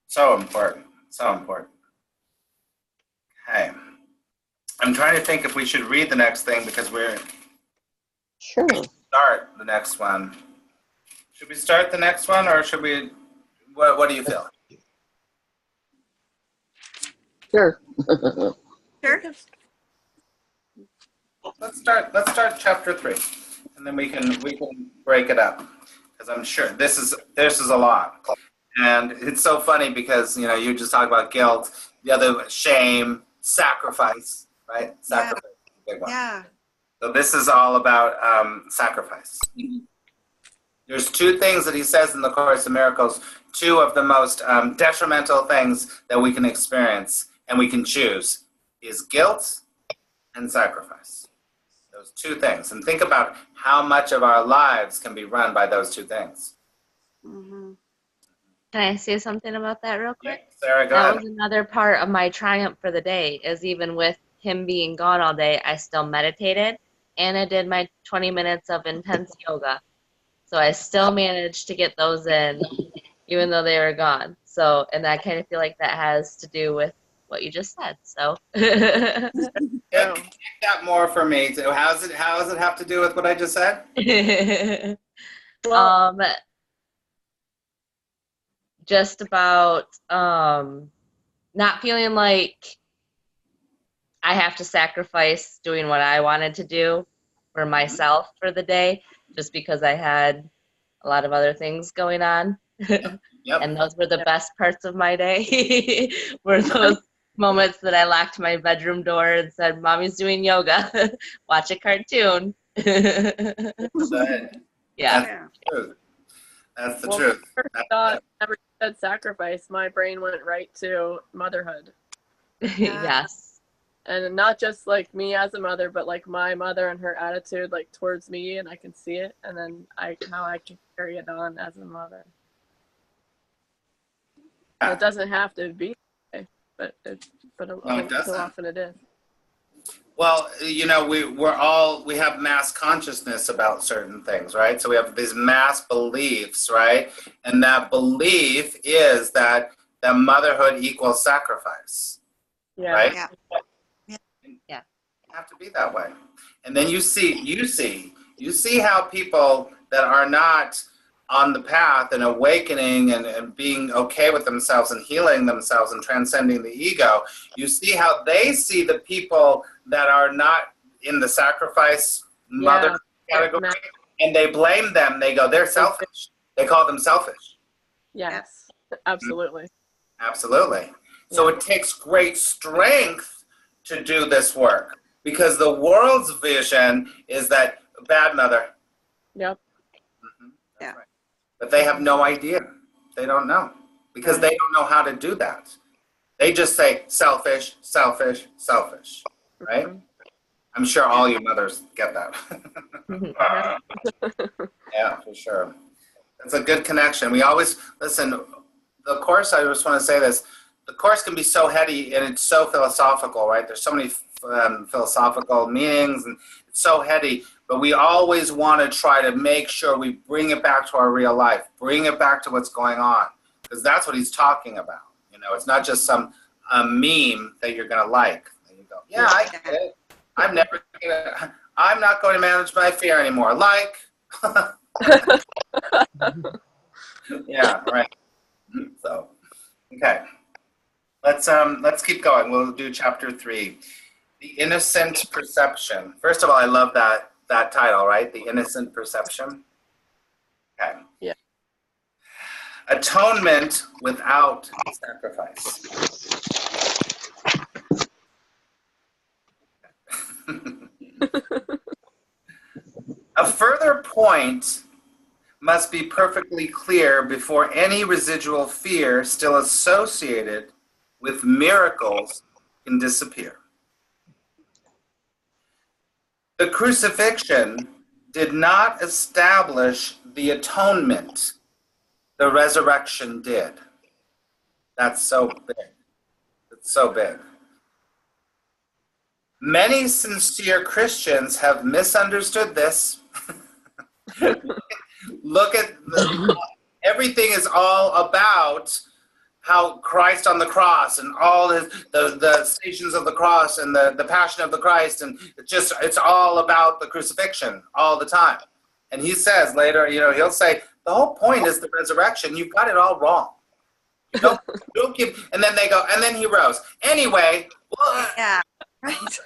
So important. So important. Okay. I'm trying to think if we should read the next thing because we're... Sure. Start the next one. Should we start the next one or should we... What do you feel? Sure. Sure. Let's start chapter 3, and then we can break it up because I'm sure this is a lot, and it's so funny because you just talk about guilt, the other shame, sacrifice, right? Sacrifice is a big one. Yeah. So this is all about sacrifice. There's two things that he says in the Course in Miracles, two of the most detrimental things that we can experience and we can choose is guilt and sacrifice. Those two things. And think about how much of our lives can be run by those two things. Mm-hmm. Can I say something about that real quick? Yeah, Sarah, go ahead. That was another part of my triumph for the day, is even with him being gone all day, I still meditated and I did my 20 minutes of intense yoga. So I still managed to get those in even though they were gone. So, and I kind of feel like that has to do with what you just said. So Kick that more for me. So how does it have to do with what I just said? Just about not feeling like I have to sacrifice doing what I wanted to do for myself for the day just because I had a lot of other things going on. Yep. And those were the best parts of my day were those moments that I locked my bedroom door and said, Mommy's doing yoga. Watch a cartoon. Yeah. Yeah. Truth. That's the Well, truth. when I first thought never said sacrifice, my brain went right to motherhood. Yes. And not just like me as a mother, but like my mother and her attitude like towards me, and I can see it, and then how I can carry it on as a mother. It doesn't have to be, but No, it doesn't. so often it is. Well, you know, we have mass consciousness about certain things, right? So we have these mass beliefs, right? And that belief is that motherhood equals sacrifice, Yeah. right? Yeah. Yeah. You have to be that way. And then you see how people that are not on the path and awakening and being okay with themselves and healing themselves and transcending the ego, you see how they see the people that are not in the sacrifice mother category, and they blame them. They go, they're selfish. They call them selfish. Yes, absolutely. Absolutely. So it takes great strength to do this work, because the world's vision is that bad mother. Yep. Yeah. Right. But they have no idea. They don't know, because they don't know how to do that. They just say selfish, selfish, selfish, right? Mm-hmm. I'm sure all you mothers get that. Yeah, for sure. It's a good connection. We always, listen, the Course, I just want to say this, the Course can be so heady and it's so philosophical, right? There's so many philosophical meanings, and it's so heady, but we always want to try to make sure we bring it back to our real life, bring it back to what's going on, because that's what he's talking about. You know, it's not just some meme that you're going to like. And you go, yeah, I get it. I'm not going to manage my fear anymore. Like, yeah, right. So, okay. Let's keep going. We'll do chapter 3. The innocent perception. First of all, I love that title, right? The innocent perception. Okay. Yeah. Atonement without sacrifice. A further point must be perfectly clear before any residual fear still associated with miracles can disappear. The crucifixion did not establish the atonement. The resurrection did. That's so big. It's so big. Many sincere Christians have misunderstood this. Look at everything is all about how Christ on the cross and all the stations of the cross and the passion of the Christ, and it's all about the crucifixion all the time. And he says later, you know, he'll say the whole point is the resurrection. You've got it all wrong. You don't give, and then they go, and then he rose. Anyway, Yeah. Right.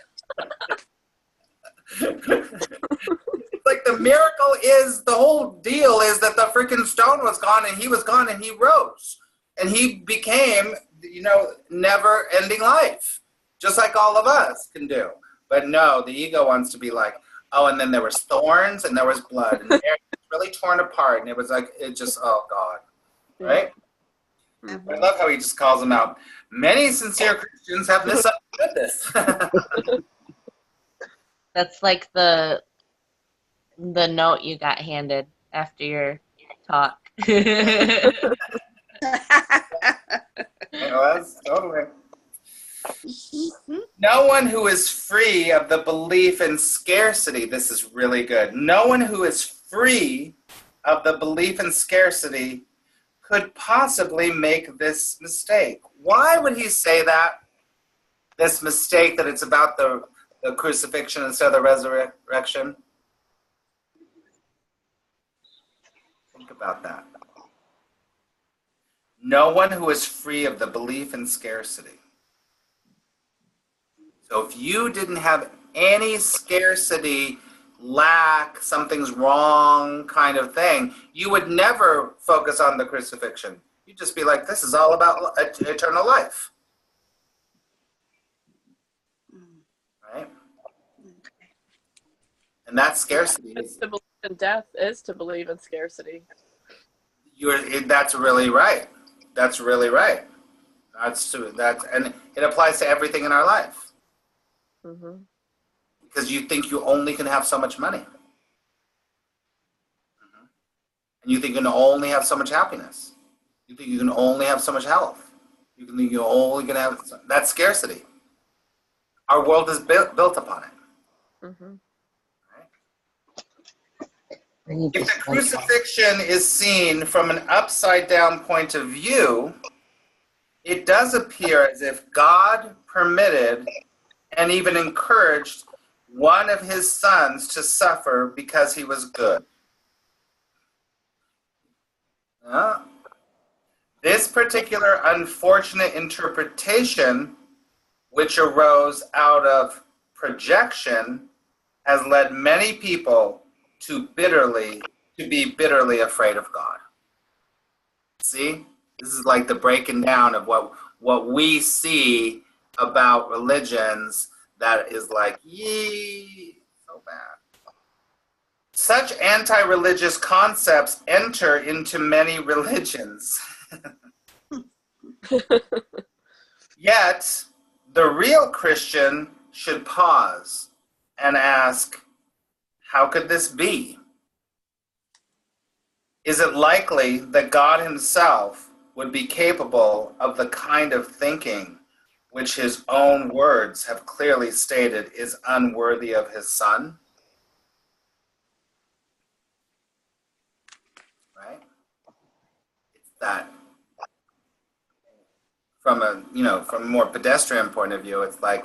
like the miracle is, the whole deal is that the freaking stone was gone and he was gone and he rose. And he became, you know, never-ending life, just like all of us can do. But no, the ego wants to be like, oh, and then there was thorns and there was blood and it was really torn apart. And it was like, it just, oh, God, right? Mm-hmm. I love how he just calls them out. Many sincere Christians have misunderstood this. That's like the note you got handed after your talk. That's totally. No one who is free of the belief in scarcity, this is really good. No one who is free of the belief in scarcity could possibly make this mistake. Why would he say that? This mistake that it's about the crucifixion instead of the resurrection? Think about that. No one who is free of the belief in scarcity. So if you didn't have any scarcity, lack, something's wrong kind of thing, you would never focus on the crucifixion. You'd just be like, this is all about eternal life. Right? And that scarcity is... The belief in death is to believe in scarcity. That's really right. That's really right. And it applies to everything in our life. Mm-hmm. Because you think you only can have so much money. Mm-hmm. And you think you can only have so much happiness. You think you can only have so much health. You think you're only going to have, that's scarcity. Our world is built upon it. Mm-hmm. If the crucifixion is seen from an upside down point of view, it does appear as if God permitted and even encouraged one of his sons to suffer because he was good. This particular unfortunate interpretation, which arose out of projection, has led many people to be bitterly afraid of God. See? This is like the breaking down of what we see about religions that is like, yee, so bad. Such anti-religious concepts enter into many religions. Yet, the real Christian should pause and ask, how could this be? Is it likely that God himself would be capable of the kind of thinking which his own words have clearly stated is unworthy of his son? Right? It's that from a more pedestrian point of view, it's like,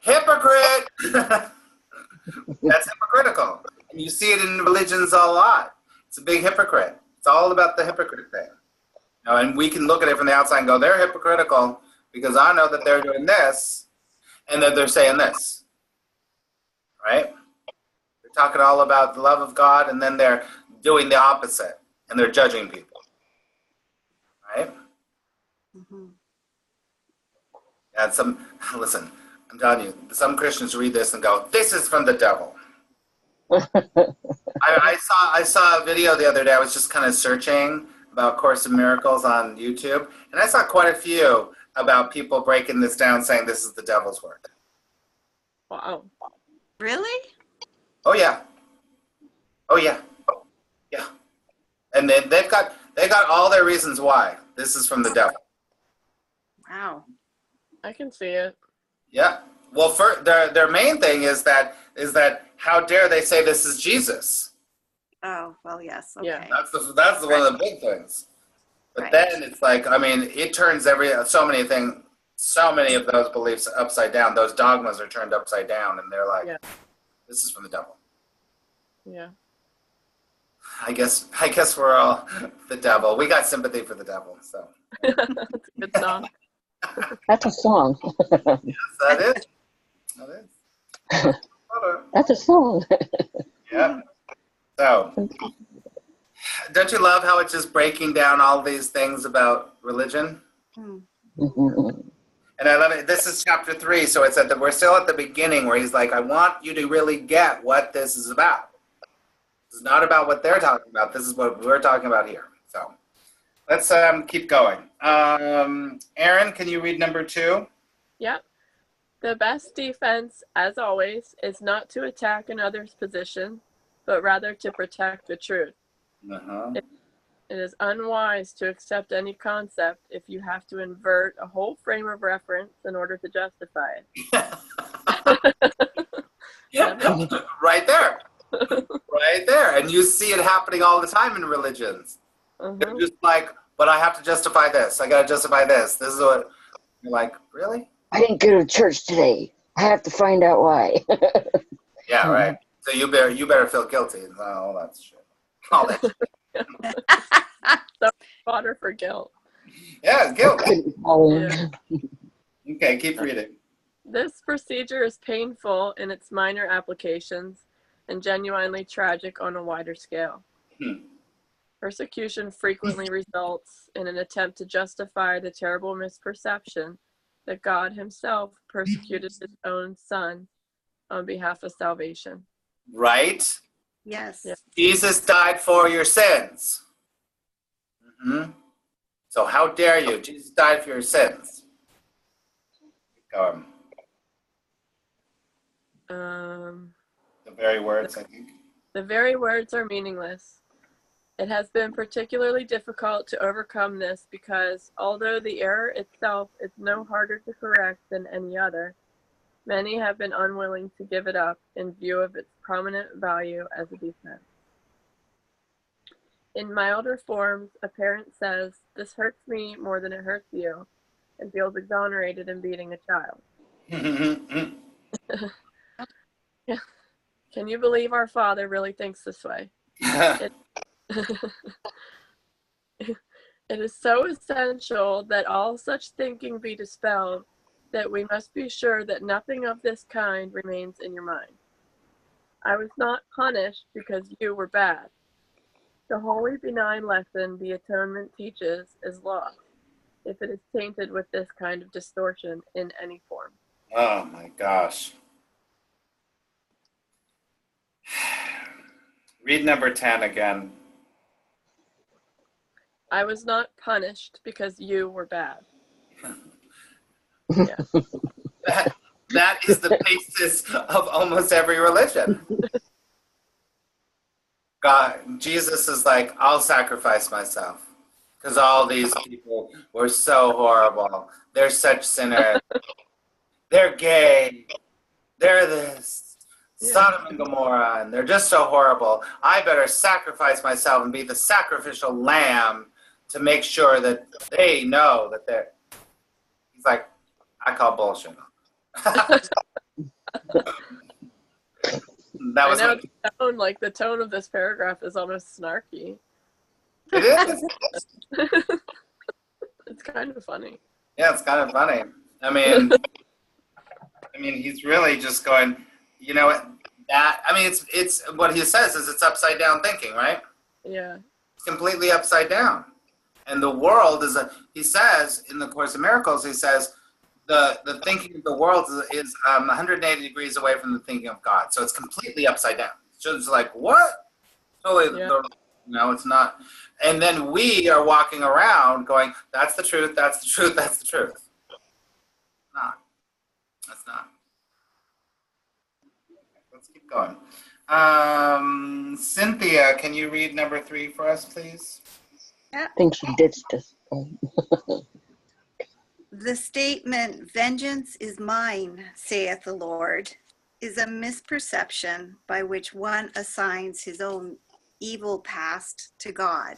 hypocrite! That's hypocritical. And you see it in religions a lot. It's a big hypocrite. It's all about the hypocrite thing. And we can look at it from the outside and go, they're hypocritical because I know that they're doing this and that they're saying this. Right? They're talking all about the love of God and then they're doing the opposite and they're judging people. Right? Mm-hmm. And listen, I'm telling you, some Christians read this and go, this is from the devil. I saw a video the other day. I was just kind of searching about Course in Miracles on YouTube, and I saw quite a few about people breaking this down, saying this is the devil's work. Wow. Really? Oh yeah. Oh yeah. Yeah. And then they got all their reasons why this is from the devil. Wow. I can see it. Yeah. Well, their main thing is that how dare they say this is Jesus? Oh, well, yes. Okay. Yeah. That's one of the big things. But then it's like, I mean, it turns so many of those beliefs upside down. Those dogmas are turned upside down, and they're like, this is from the devil. Yeah. I guess we're all the devil. We got sympathy for the devil, so. That's a good song. That's a song. Yes, that is. That's a song. Yeah. So, don't you love how it's just breaking down all these things about religion? Mm-hmm. And I love it. This is chapter 3, so it's we're still at the beginning where he's like, I want you to really get what this is about. This is not about what they're talking about. This is what we're talking about here. So, let's keep going. Aaron, can you read number 2? Yep. The best defense, as always, is not to attack another's position, but rather to protect the truth. Uh-huh. It is unwise to accept any concept if you have to invert a whole frame of reference in order to justify it. Yeah, right there. Right there. And you see it happening all the time in religions. They're just like, but I have to justify this. I got to justify this. This is what you're like, really? I didn't go to church today. I have to find out why. Yeah, right. So you better feel guilty. All that shit. All that shit. So fodder for guilt. Yeah, guilt. Yeah. Okay, keep reading. This procedure is painful in its minor applications and genuinely tragic on a wider scale. Persecution frequently results in an attempt to justify the terrible misperception that God himself persecuted his own son on behalf of salvation. Right? Yes. Yeah. Jesus died for your sins. So how dare you? Jesus died for your sins. The very words, I think. The very words are meaningless. It has been particularly difficult to overcome this because, although the error itself is no harder to correct than any other, many have been unwilling to give it up in view of its prominent value as a defense. In milder forms, a parent says, "This hurts me more than it hurts you," and feels exonerated in beating a child. Yeah. Can you believe our Father really thinks this way? It is so essential that all such thinking be dispelled that we must be sure that nothing of this kind remains in your mind. I was not punished because you were bad. The holy benign lesson the atonement teaches is lost if it is tainted with this kind of distortion in any form. Oh my gosh. Read number 10 again. I was not punished because you were bad. Yeah. That is the basis of almost every religion. God, Jesus is like, I'll sacrifice myself because all these people were so horrible. They're such sinners. They're gay. They're this. Sodom and Gomorrah, and they're just so horrible. I better sacrifice myself and be the sacrificial lamb to make sure that they know that they're. He's like, I call bullshit. That was the tone of this paragraph is almost snarky. It is. It's kind of funny. Yeah, it's kind of funny. I mean, he's really just going, you know what? It's what he says is it's upside down thinking, right? Yeah. It's completely upside down. And the world is he says in the Course of Miracles, he says the thinking of the world is 180 degrees away from the thinking of God. So it's completely upside down. So it's like, what? Totally, no, it's not. And then we are walking around going, that's the truth, that's the truth, that's the truth. Not. That's not. Let's keep going. Cynthia, can you read number 3 for us, please? I think she ditched us. The statement, "Vengeance is mine, saith the Lord," is a misperception by which one assigns his own evil past to God.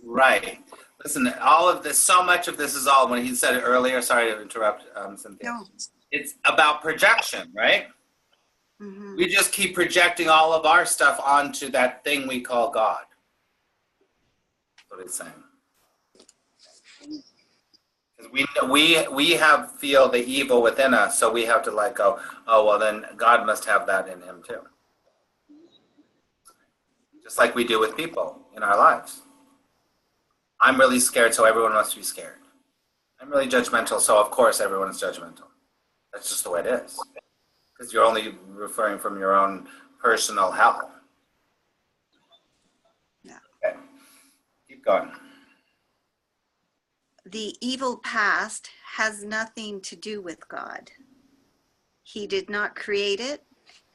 Right. Listen, all of this, so much of this is all, when he said it earlier, sorry to interrupt, Cynthia. No. It's about projection, right? Mm-hmm. We just keep projecting all of our stuff onto that thing we call God. That's what he's saying. Because we feel the evil within us, so we have to like go, oh, well then God must have that in him too. Just like we do with people in our lives. I'm really scared, so everyone must be scared. I'm really judgmental, so of course everyone is judgmental. That's just the way it is. Because you're only referring from your own personal hell. Yeah. Okay. Keep going. The evil past has nothing to do with God. He did not create it,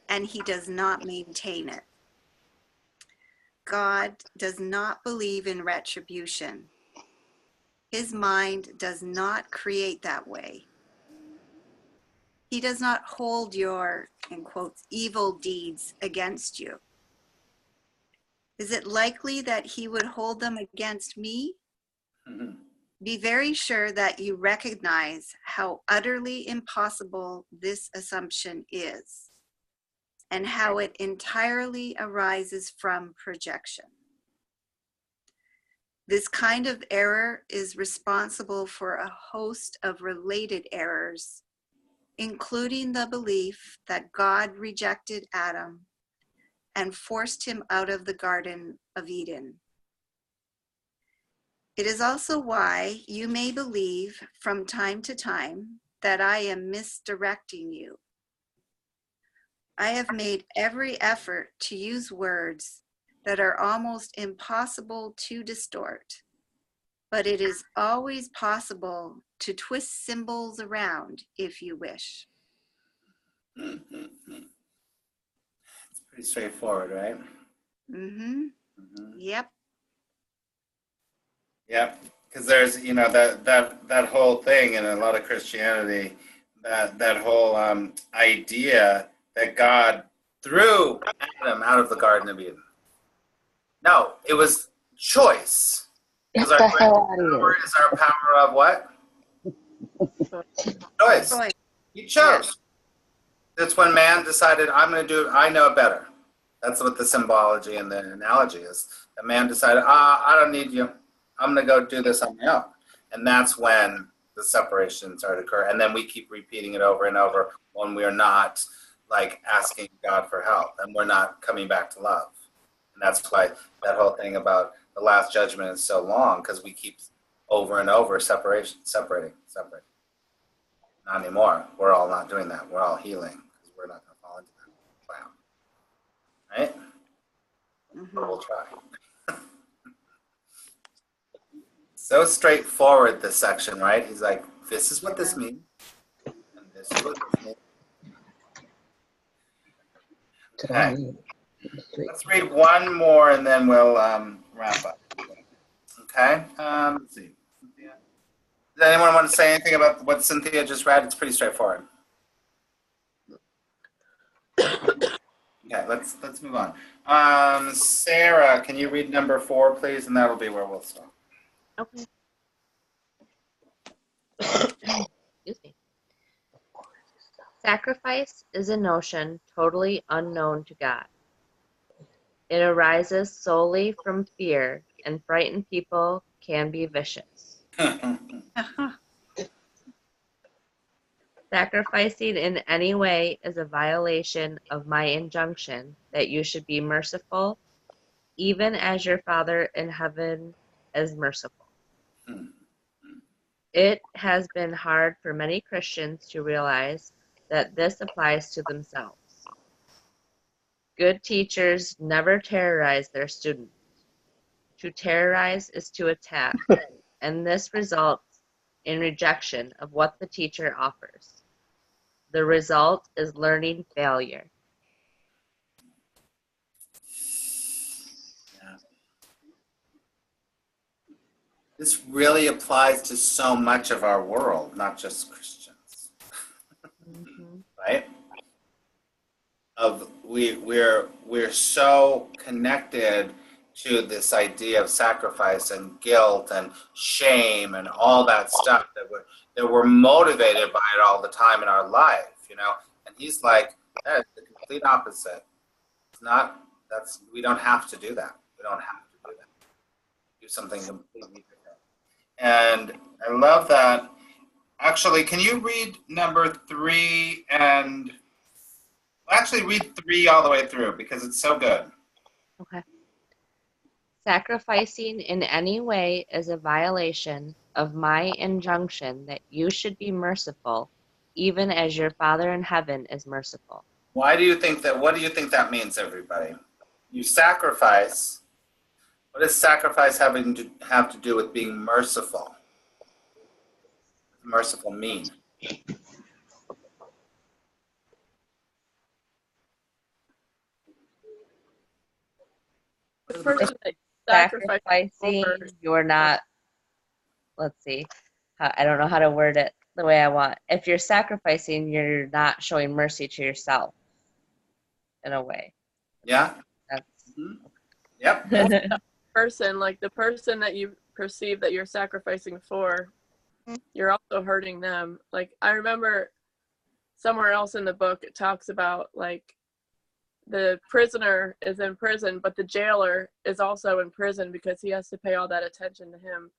and he does not maintain it. God does not believe in retribution. His mind does not create that way. He does not hold your, in quotes, evil deeds against you. Is it likely that he would hold them against me? Mm-hmm. Be very sure that you recognize how utterly impossible this assumption is, and how it entirely arises from projection. This kind of error is responsible for a host of related errors, including the belief that God rejected Adam and forced him out of the Garden of Eden. It is also why you may believe from time to time that I am misdirecting you. I have made every effort to use words that are almost impossible to distort, but it is always possible to twist symbols around if you wish. It's pretty straightforward, right? Mm-hmm. Yep. Yep. Because there's, that whole thing in a lot of Christianity, that whole idea that God threw Adam out of the Garden of Eden. No, it was choice. Get Because our the great hell out of power here. is our power of what? Choice. Choice. He chose. That's when man decided, I'm going to do it, I know it better. That's what the symbology and the analogy is. The man decided, I don't need you. I'm going to go do this on my own. And that's when the separation started to occur. And then we keep repeating it over and over when we are not like asking God for help and we're not coming back to love. And that's why that whole thing about the last judgment is so long, because we keep over and over separating. Not anymore. We're all not doing that. We're all healing because we're not going to fall into that clown. Right? Mm-hmm. But we'll try. So straightforward, this section, right? He's like, this is what this means. And this is what this means. Okay. Let's read one more and then we'll wrap up. Okay? Let's see. Does anyone want to say anything about what Cynthia just read? It's pretty straightforward. Okay, let's move on. Sarah, can you read number 4, please? And that'll be where we'll stop. Okay. Excuse me. Sacrifice is a notion totally unknown to God. It arises solely from fear, and frightened people can be vicious. Sacrificing in any way is a violation of my injunction that you should be merciful, even as your Father in heaven is merciful. It has been hard for many Christians to realize that this applies to themselves. Good teachers never terrorize their students. To terrorize is to attack, and this results in rejection of what the teacher offers. The result is learning failure. Yeah. This really applies to so much of our world, not just Christians. Right? We're so connected to this idea of sacrifice and guilt and shame and all that stuff that we're motivated by it all the time in our life, And he's like, that is the complete opposite. It's not. We don't have to do that. We don't have to do that. Do something completely different. And I love that. Actually, can you read number 3 and actually read 3 all the way through because it's so good. Okay. Sacrificing in any way is a violation of my injunction that you should be merciful, even as your Father in heaven is merciful. What do you think that means, everybody? You sacrifice. What does sacrifice have to do with being merciful? What does merciful mean? The person that Sacrificing, you're not, let's see, I don't know how to word it the way I want. If you're sacrificing, you're not showing mercy to yourself in a way. Yeah? That's Yep. the person that you perceive that you're sacrificing for, you're also hurting them. Like, I remember somewhere else in the book, it talks about, like, the prisoner is in prison, but the jailer is also in prison because he has to pay all that attention to him.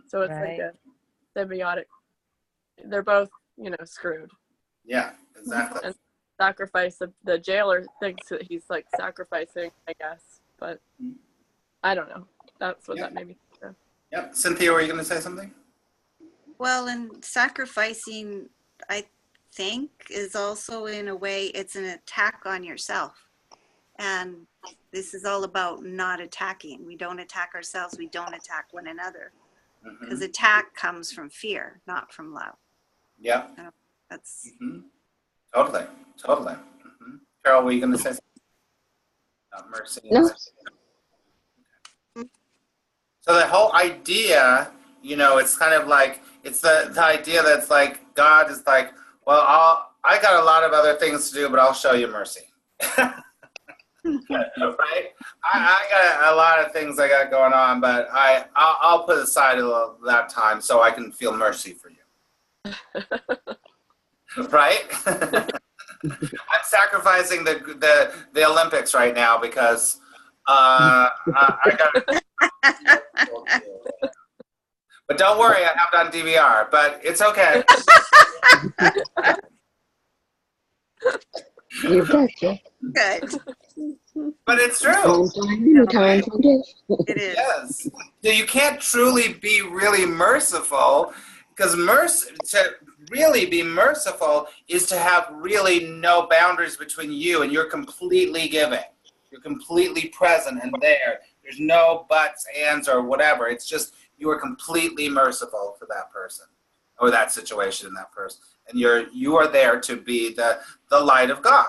So it's right. like a symbiotic. They're both, screwed. Yeah, exactly. And sacrifice, the jailer thinks that he's like sacrificing, I guess, but I don't know. That's what that made me think of. Yep. Cynthia, were you going to say something? Well, in sacrificing, I think is also, in a way, it's an attack on yourself. And this is all about not attacking. We don't attack ourselves. We don't attack one another. Because attack comes from fear, not from love. Yeah. That's Totally. Carol, were you going to say something? Mercy. No. So the whole idea, it's kind of like, it's the idea that's like, God is like, well, I got a lot of other things to do, but I'll show you mercy. Right? I got a lot of things I got going on, but I'll put aside that time so I can feel mercy for you. Right? I'm sacrificing the Olympics right now because I got. But don't worry, I have it on DVR. But it's okay. You betcha. good. But it's true. Time. It is. Yes. So you can't truly be really merciful, because to really be merciful is to have really no boundaries between you, and you're completely giving. You're completely present and there. There's no buts, ands, or whatever. It's just you are completely merciful to that person or that situation and that person. And you are there to be the light of God.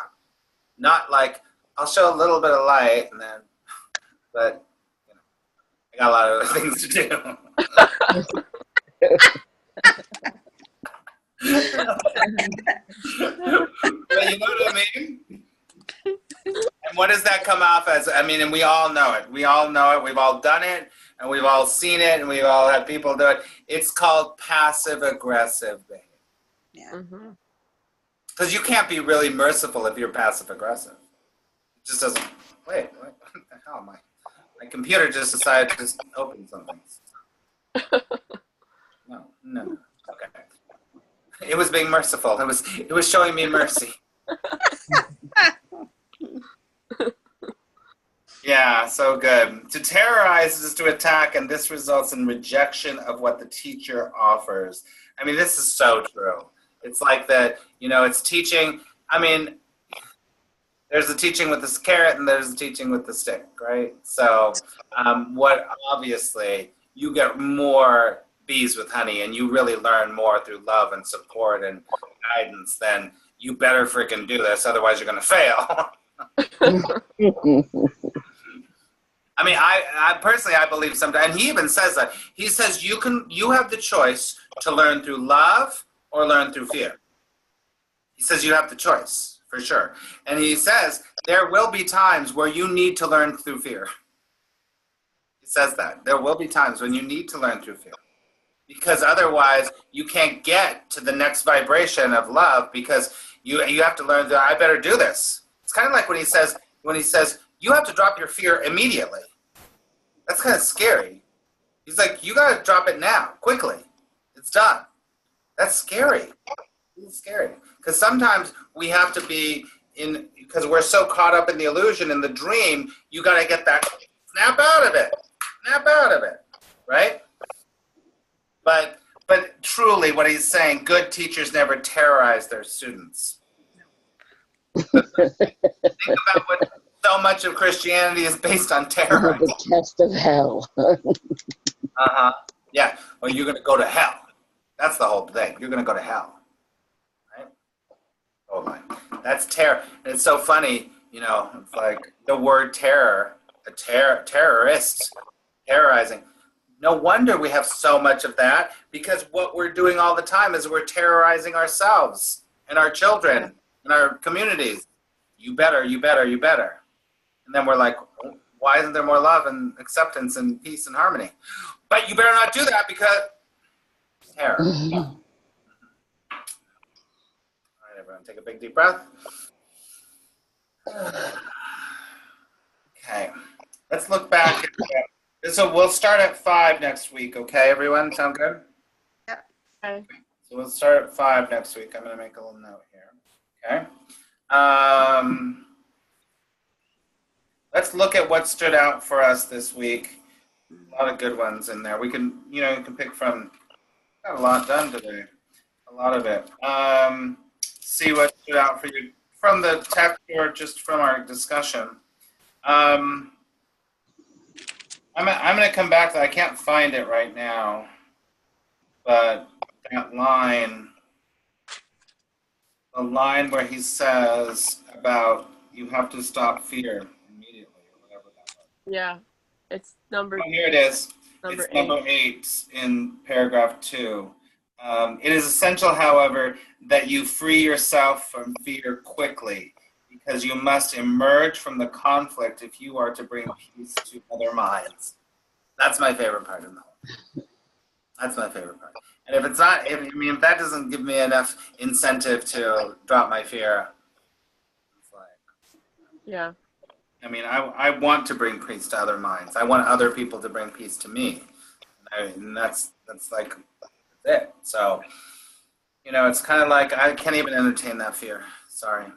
Not like, I'll show a little bit of light and then, but I got a lot of other things to do. But you know what I mean? And what does that come off as? I mean, and we all know it. We all know it. We've all done it, and we've all seen it, and we've all had people do it. It's called passive-aggressive behavior. Yeah. Because you can't be really merciful if you're passive-aggressive. It just doesn't. Wait, what the hell? My computer just decided to just open something. No. Okay. It was being merciful. It was showing me mercy. Yeah, so good. To terrorize is to attack, and this results in rejection of what the teacher offers. I mean, this is so true. It's like that, it's teaching. I mean, there's the teaching with this carrot, and there's the teaching with the stick, right? So, obviously, you get more bees with honey, and you really learn more through love and support and guidance, then you better freaking do this, otherwise you're going to fail. I mean, I personally, I believe sometimes, and he even says that. He says you have the choice to learn through love or learn through fear. He says you have the choice, for sure. And he says there will be times where you need to learn through fear. He says that. There will be times when you need to learn through fear. Because otherwise, you can't get to the next vibration of love, because you have to learn that I better do this. It's kind of like when he says, you have to drop your fear immediately. That's kind of scary. He's like, you got to drop it now, quickly. It's done. That's scary. It's scary. Because sometimes we have to be because we're so caught up in the illusion, in the dream, you got to get that, snap out of it, right? But truly, what he's saying, good teachers never terrorize their students. Think about what so much of Christianity is based on terror. The test of hell. Yeah. Well, you're going to go to hell. That's the whole thing. You're going to go to hell. Right? Oh my. That's terror. And it's so funny, it's like the word terror, terrorist, terrorizing. No wonder we have so much of that, because what we're doing all the time is we're terrorizing ourselves and our children and our communities. You better. And then we're like, why isn't there more love and acceptance and peace and harmony? But you better not do that because terror. All right, everyone, take a big deep breath. Okay, let's look back. So we'll start at 5 next week, okay, everyone? Sound good? Yeah. Okay. So we'll start at 5 next week. I'm going to make a little note here, okay? Let's look at what stood out for us this week. A lot of good ones in there. We can, you can pick from, got a lot done today. A lot of it. see what stood out for you from the text or just from our discussion. I'm going to come back to, I can't find it right now, but that line, the line where he says about you have to stop fear immediately, or whatever that was. Yeah, it's number. Oh, here it is. Number It's number 8 in paragraph 2. It is essential, however, that you free yourself from fear quickly, because you must emerge from the conflict if you are to bring peace to other minds. That's my favorite part of the whole. That's my favorite part. And if it's not, if that doesn't give me enough incentive to drop my fear, it's like, Yeah. I mean, I want to bring peace to other minds. I want other people to bring peace to me, and that's like it. So, it's kind of like I can't even entertain that fear. Sorry.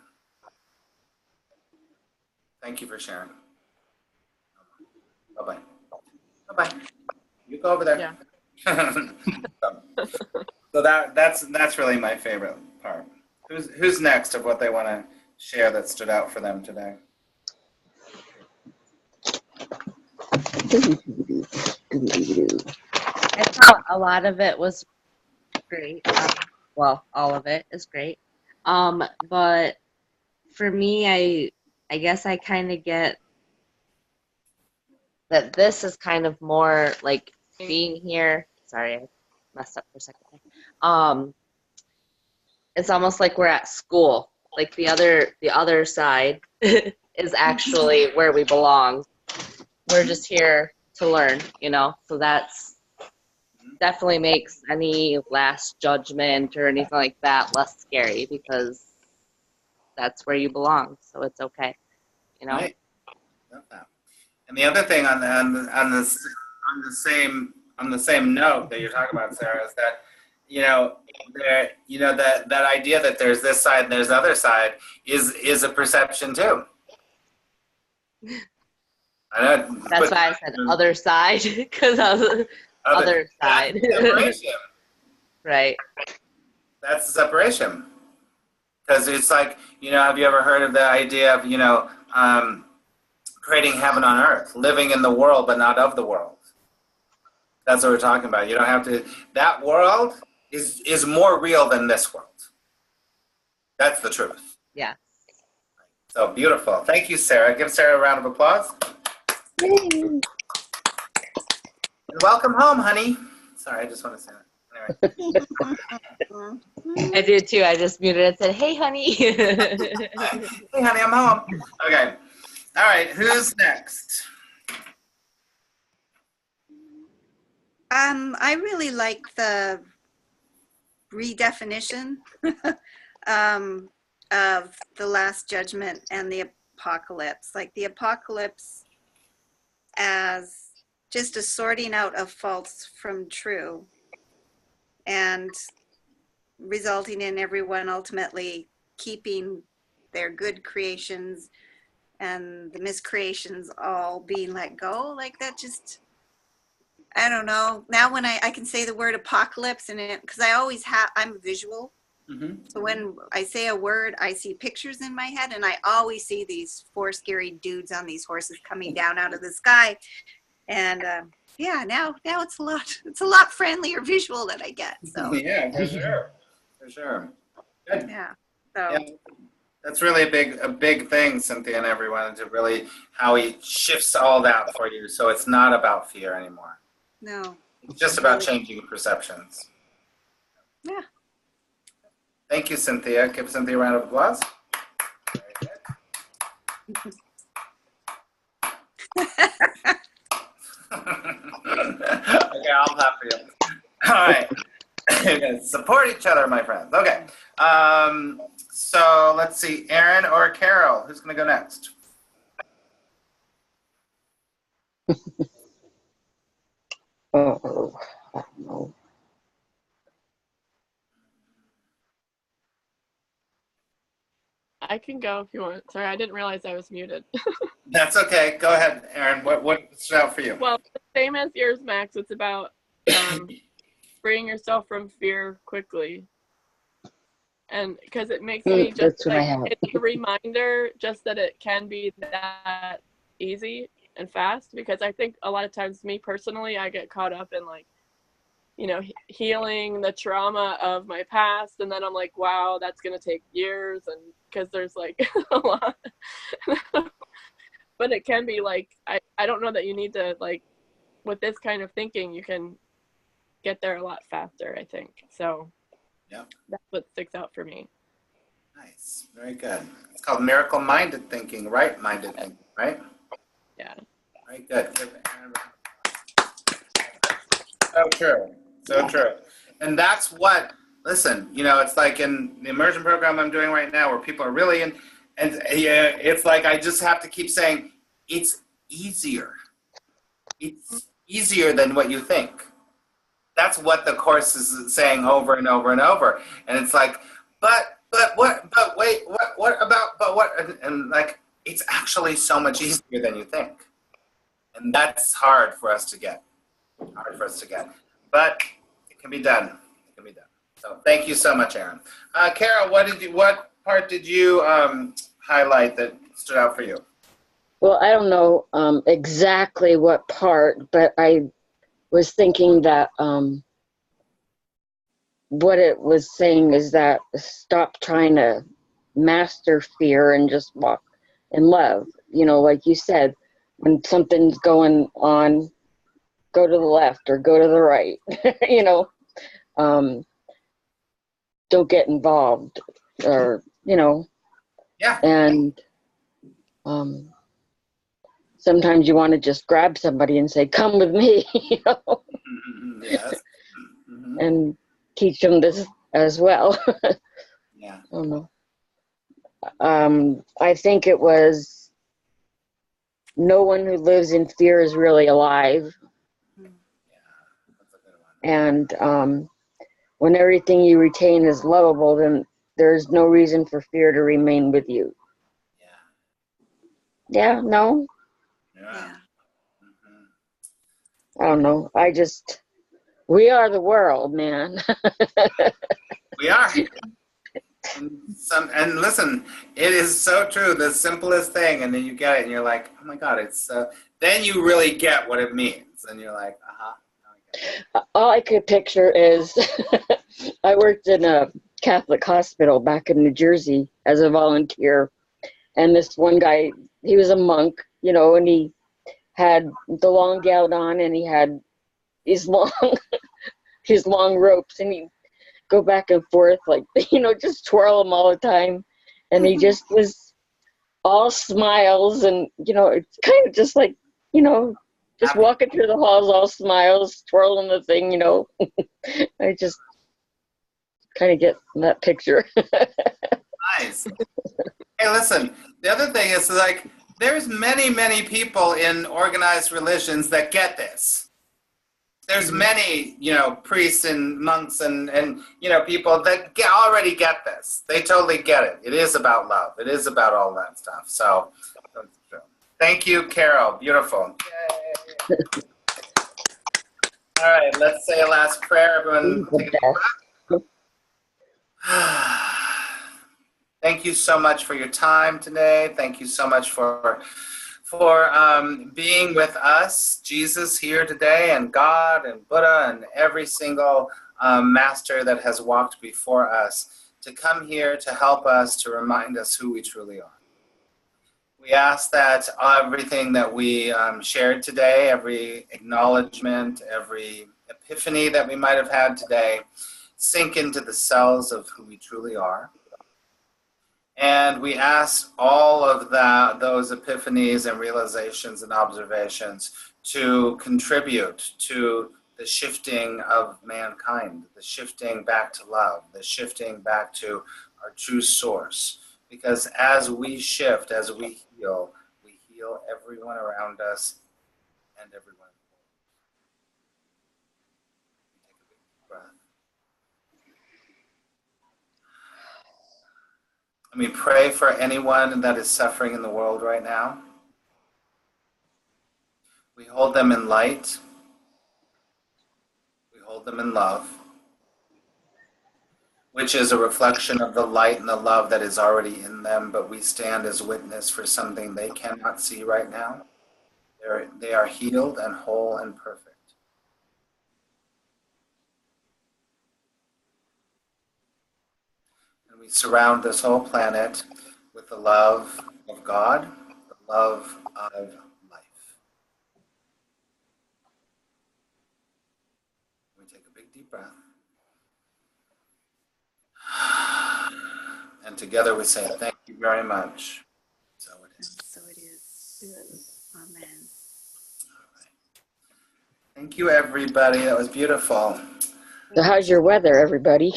Thank you for sharing. Bye-bye. Bye-bye. You go over there. Yeah. So that's really my favorite part. Who's next of what they want to share that stood out for them today? I thought a lot of it was great. Well, all of it is great. But for me, I guess I kind of get that this is kind of more like being here. Sorry, I messed up for a second. It's almost like we're at school. Like the other side is actually where we belong. We're just here to learn, So that's definitely makes any last judgment or anything like that less scary, because that's where you belong. So it's okay, Right. Love that. And the other thing on the same note that you're talking about, Sarah, is that that idea that there's this side and there's the other side is a perception too. I know, that's why I said other side, because other side. Separation. Right. That's the separation. Because it's like, have you ever heard of the idea of, creating heaven on earth, living in the world but not of the world? That's what we're talking about. You don't have to. That world is more real than this world. That's the truth. Yeah. So beautiful. Thank you, Sarah. Give Sarah a round of applause. Yay. And welcome home, honey. Sorry, I just want to say that. Anyway. I did too. I just muted and said, "Hey, honey." Hey, honey, I'm home. Okay. All right. Who's next? I really like the redefinition of the Last Judgment and the apocalypse. Like the apocalypse as just a sorting out of false from true, and resulting in everyone ultimately keeping their good creations and the miscreations all being let go. Like that just, I don't know. Now when I can say the word apocalypse, and because I always have, I'm visual. Mm-hmm. So when I say a word, I see pictures in my head, and I always see these 4 scary dudes on these horses coming down out of the sky. And yeah, now it's a lot friendlier visual that I get. So yeah, for sure. Good. Yeah. So yeah, that's really a big thing, Cynthia, and everyone, to really how he shifts all that for you. So it's not about fear anymore. No. It's just about changing perceptions. Yeah. Thank you, Cynthia. Give Cynthia a round of applause. Okay, I'll clap for you. All right. Support each other, my friends. Okay. So let's see. Aaron or Carol? Who's going to go next? Oh, I don't know. I can go if you want. Sorry, I didn't realize I was muted. That's okay. Go ahead, Aaron. What stood out for you? Well, same as yours, Max. It's about freeing yourself from fear quickly. And because it makes me just That's what I like, have. it's a reminder just that it can be that easy and fast, because I think a lot of times, me personally, I get caught up in like, you know, healing the trauma of my past, and then I'm like, wow, that's gonna take years, and because there's like a lot. But it can be like, I don't know that you need to, like, with this kind of thinking, you can get there a lot faster, I think. So Yep. that's what sticks out for me. Nice. Very good. It's called miracle-minded thinking, right-minded thinking, right? Yeah. Very good. So true. So true. And that's what, listen, you know, it's like in the immersion program I'm doing right now where people are really in, and yeah, it's like I just have to keep saying, it's easier. It's easier than what you think. That's what the course is saying over and over and over. And it's like, but wait, what about, but what, and like, it's actually so much easier than you think. And that's hard for us to get. But it can be done. It can be done. So thank you so much, Aaron. Carol, what part did you highlight that stood out for you? Well, I don't know exactly what part, but I was thinking that what it was saying is that stop trying to master fear and just walk in love. You know, like you said, when something's going on, go to the left or go to the right. You know, don't get involved, or you know. Yeah. And sometimes you want to just grab somebody and say, "Come with me," you know. Mm-hmm. Yes. Mm-hmm. And teach them this as well. Yeah. I don't know. I think it was, no one who lives in fear is really alive. Yeah. That's a good one. And when everything you retain is lovable, then there's no reason for fear to remain with you. Yeah. Yeah, no, Yeah. I don't know. We are the world, man. We are. And listen, it is so true. The simplest thing, and then you get it, and you're like, "Oh my God!" It's then you really get what it means, and you're like, "Uh huh." All I could picture is I worked in a Catholic hospital back in New Jersey as a volunteer, and this one guy, he was a monk, you know, and he had the long gown on, and he had these long his long ropes, and he'd go back and forth, like, you know, just twirl them all the time, and he just was all smiles, and you know, it's kind of just like, you know, just walking through the halls all smiles, twirling the thing, you know. I just kind of get that picture. Nice. Hey, listen. The other thing is, like, there's many people in organized religions that get this. There's many, you know, priests and monks and you know, people that already get this. They totally get it. It is about love. It is about all that stuff. So, thank you, Carol. Beautiful. Yay. All right, let's say a last prayer. Everyone, take a deep breath. Thank you so much for your time today. Thank you so much for being with us, Jesus here today, and God and Buddha and every single master that has walked before us to come here to help us, to remind us who we truly are. We ask that everything that we shared today, every acknowledgement, every epiphany that we might have had today, sink into the cells of who we truly are. And we ask all of those epiphanies and realizations and observations to contribute to the shifting of mankind, the shifting back to love, the shifting back to our true source. Because as we shift, as we heal everyone around us and everyone. Take a big breath. Let me pray for anyone that is suffering in the world right now. We hold them in light. We hold them in love. which is a reflection of the light and the love that is already in them, but we stand as witness for something they cannot see right now. They are healed and whole and perfect. And we surround this whole planet with the love of God, the love of life. We take a big deep breath. And together we say, thank you very much. So it is. So it is. Amen. All right. Thank you, everybody. That was beautiful. So how's your weather, everybody?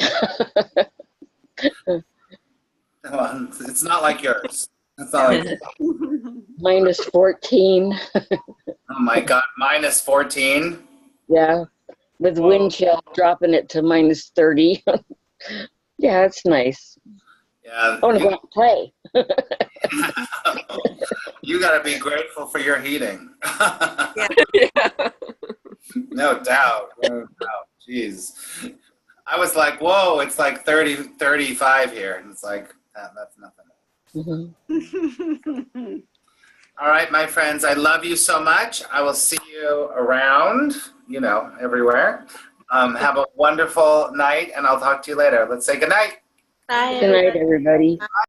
Well, it's not like yours. It's not like yours. Minus 14. Oh my God, minus 14? Yeah, with Whoa. wind chill dropping it to minus 30. Yeah, it's nice. Yeah. I want to go out and play. You got to be grateful for your heating. Yeah. Yeah. No doubt. No doubt. Jeez. I was like, whoa, it's like 30, 35 here. And it's like, that's nothing. Mm-hmm. All right, my friends, I love you so much. I will see you around, everywhere. Have a wonderful night, and I'll talk to you later. Let's say good night. Good night, everybody.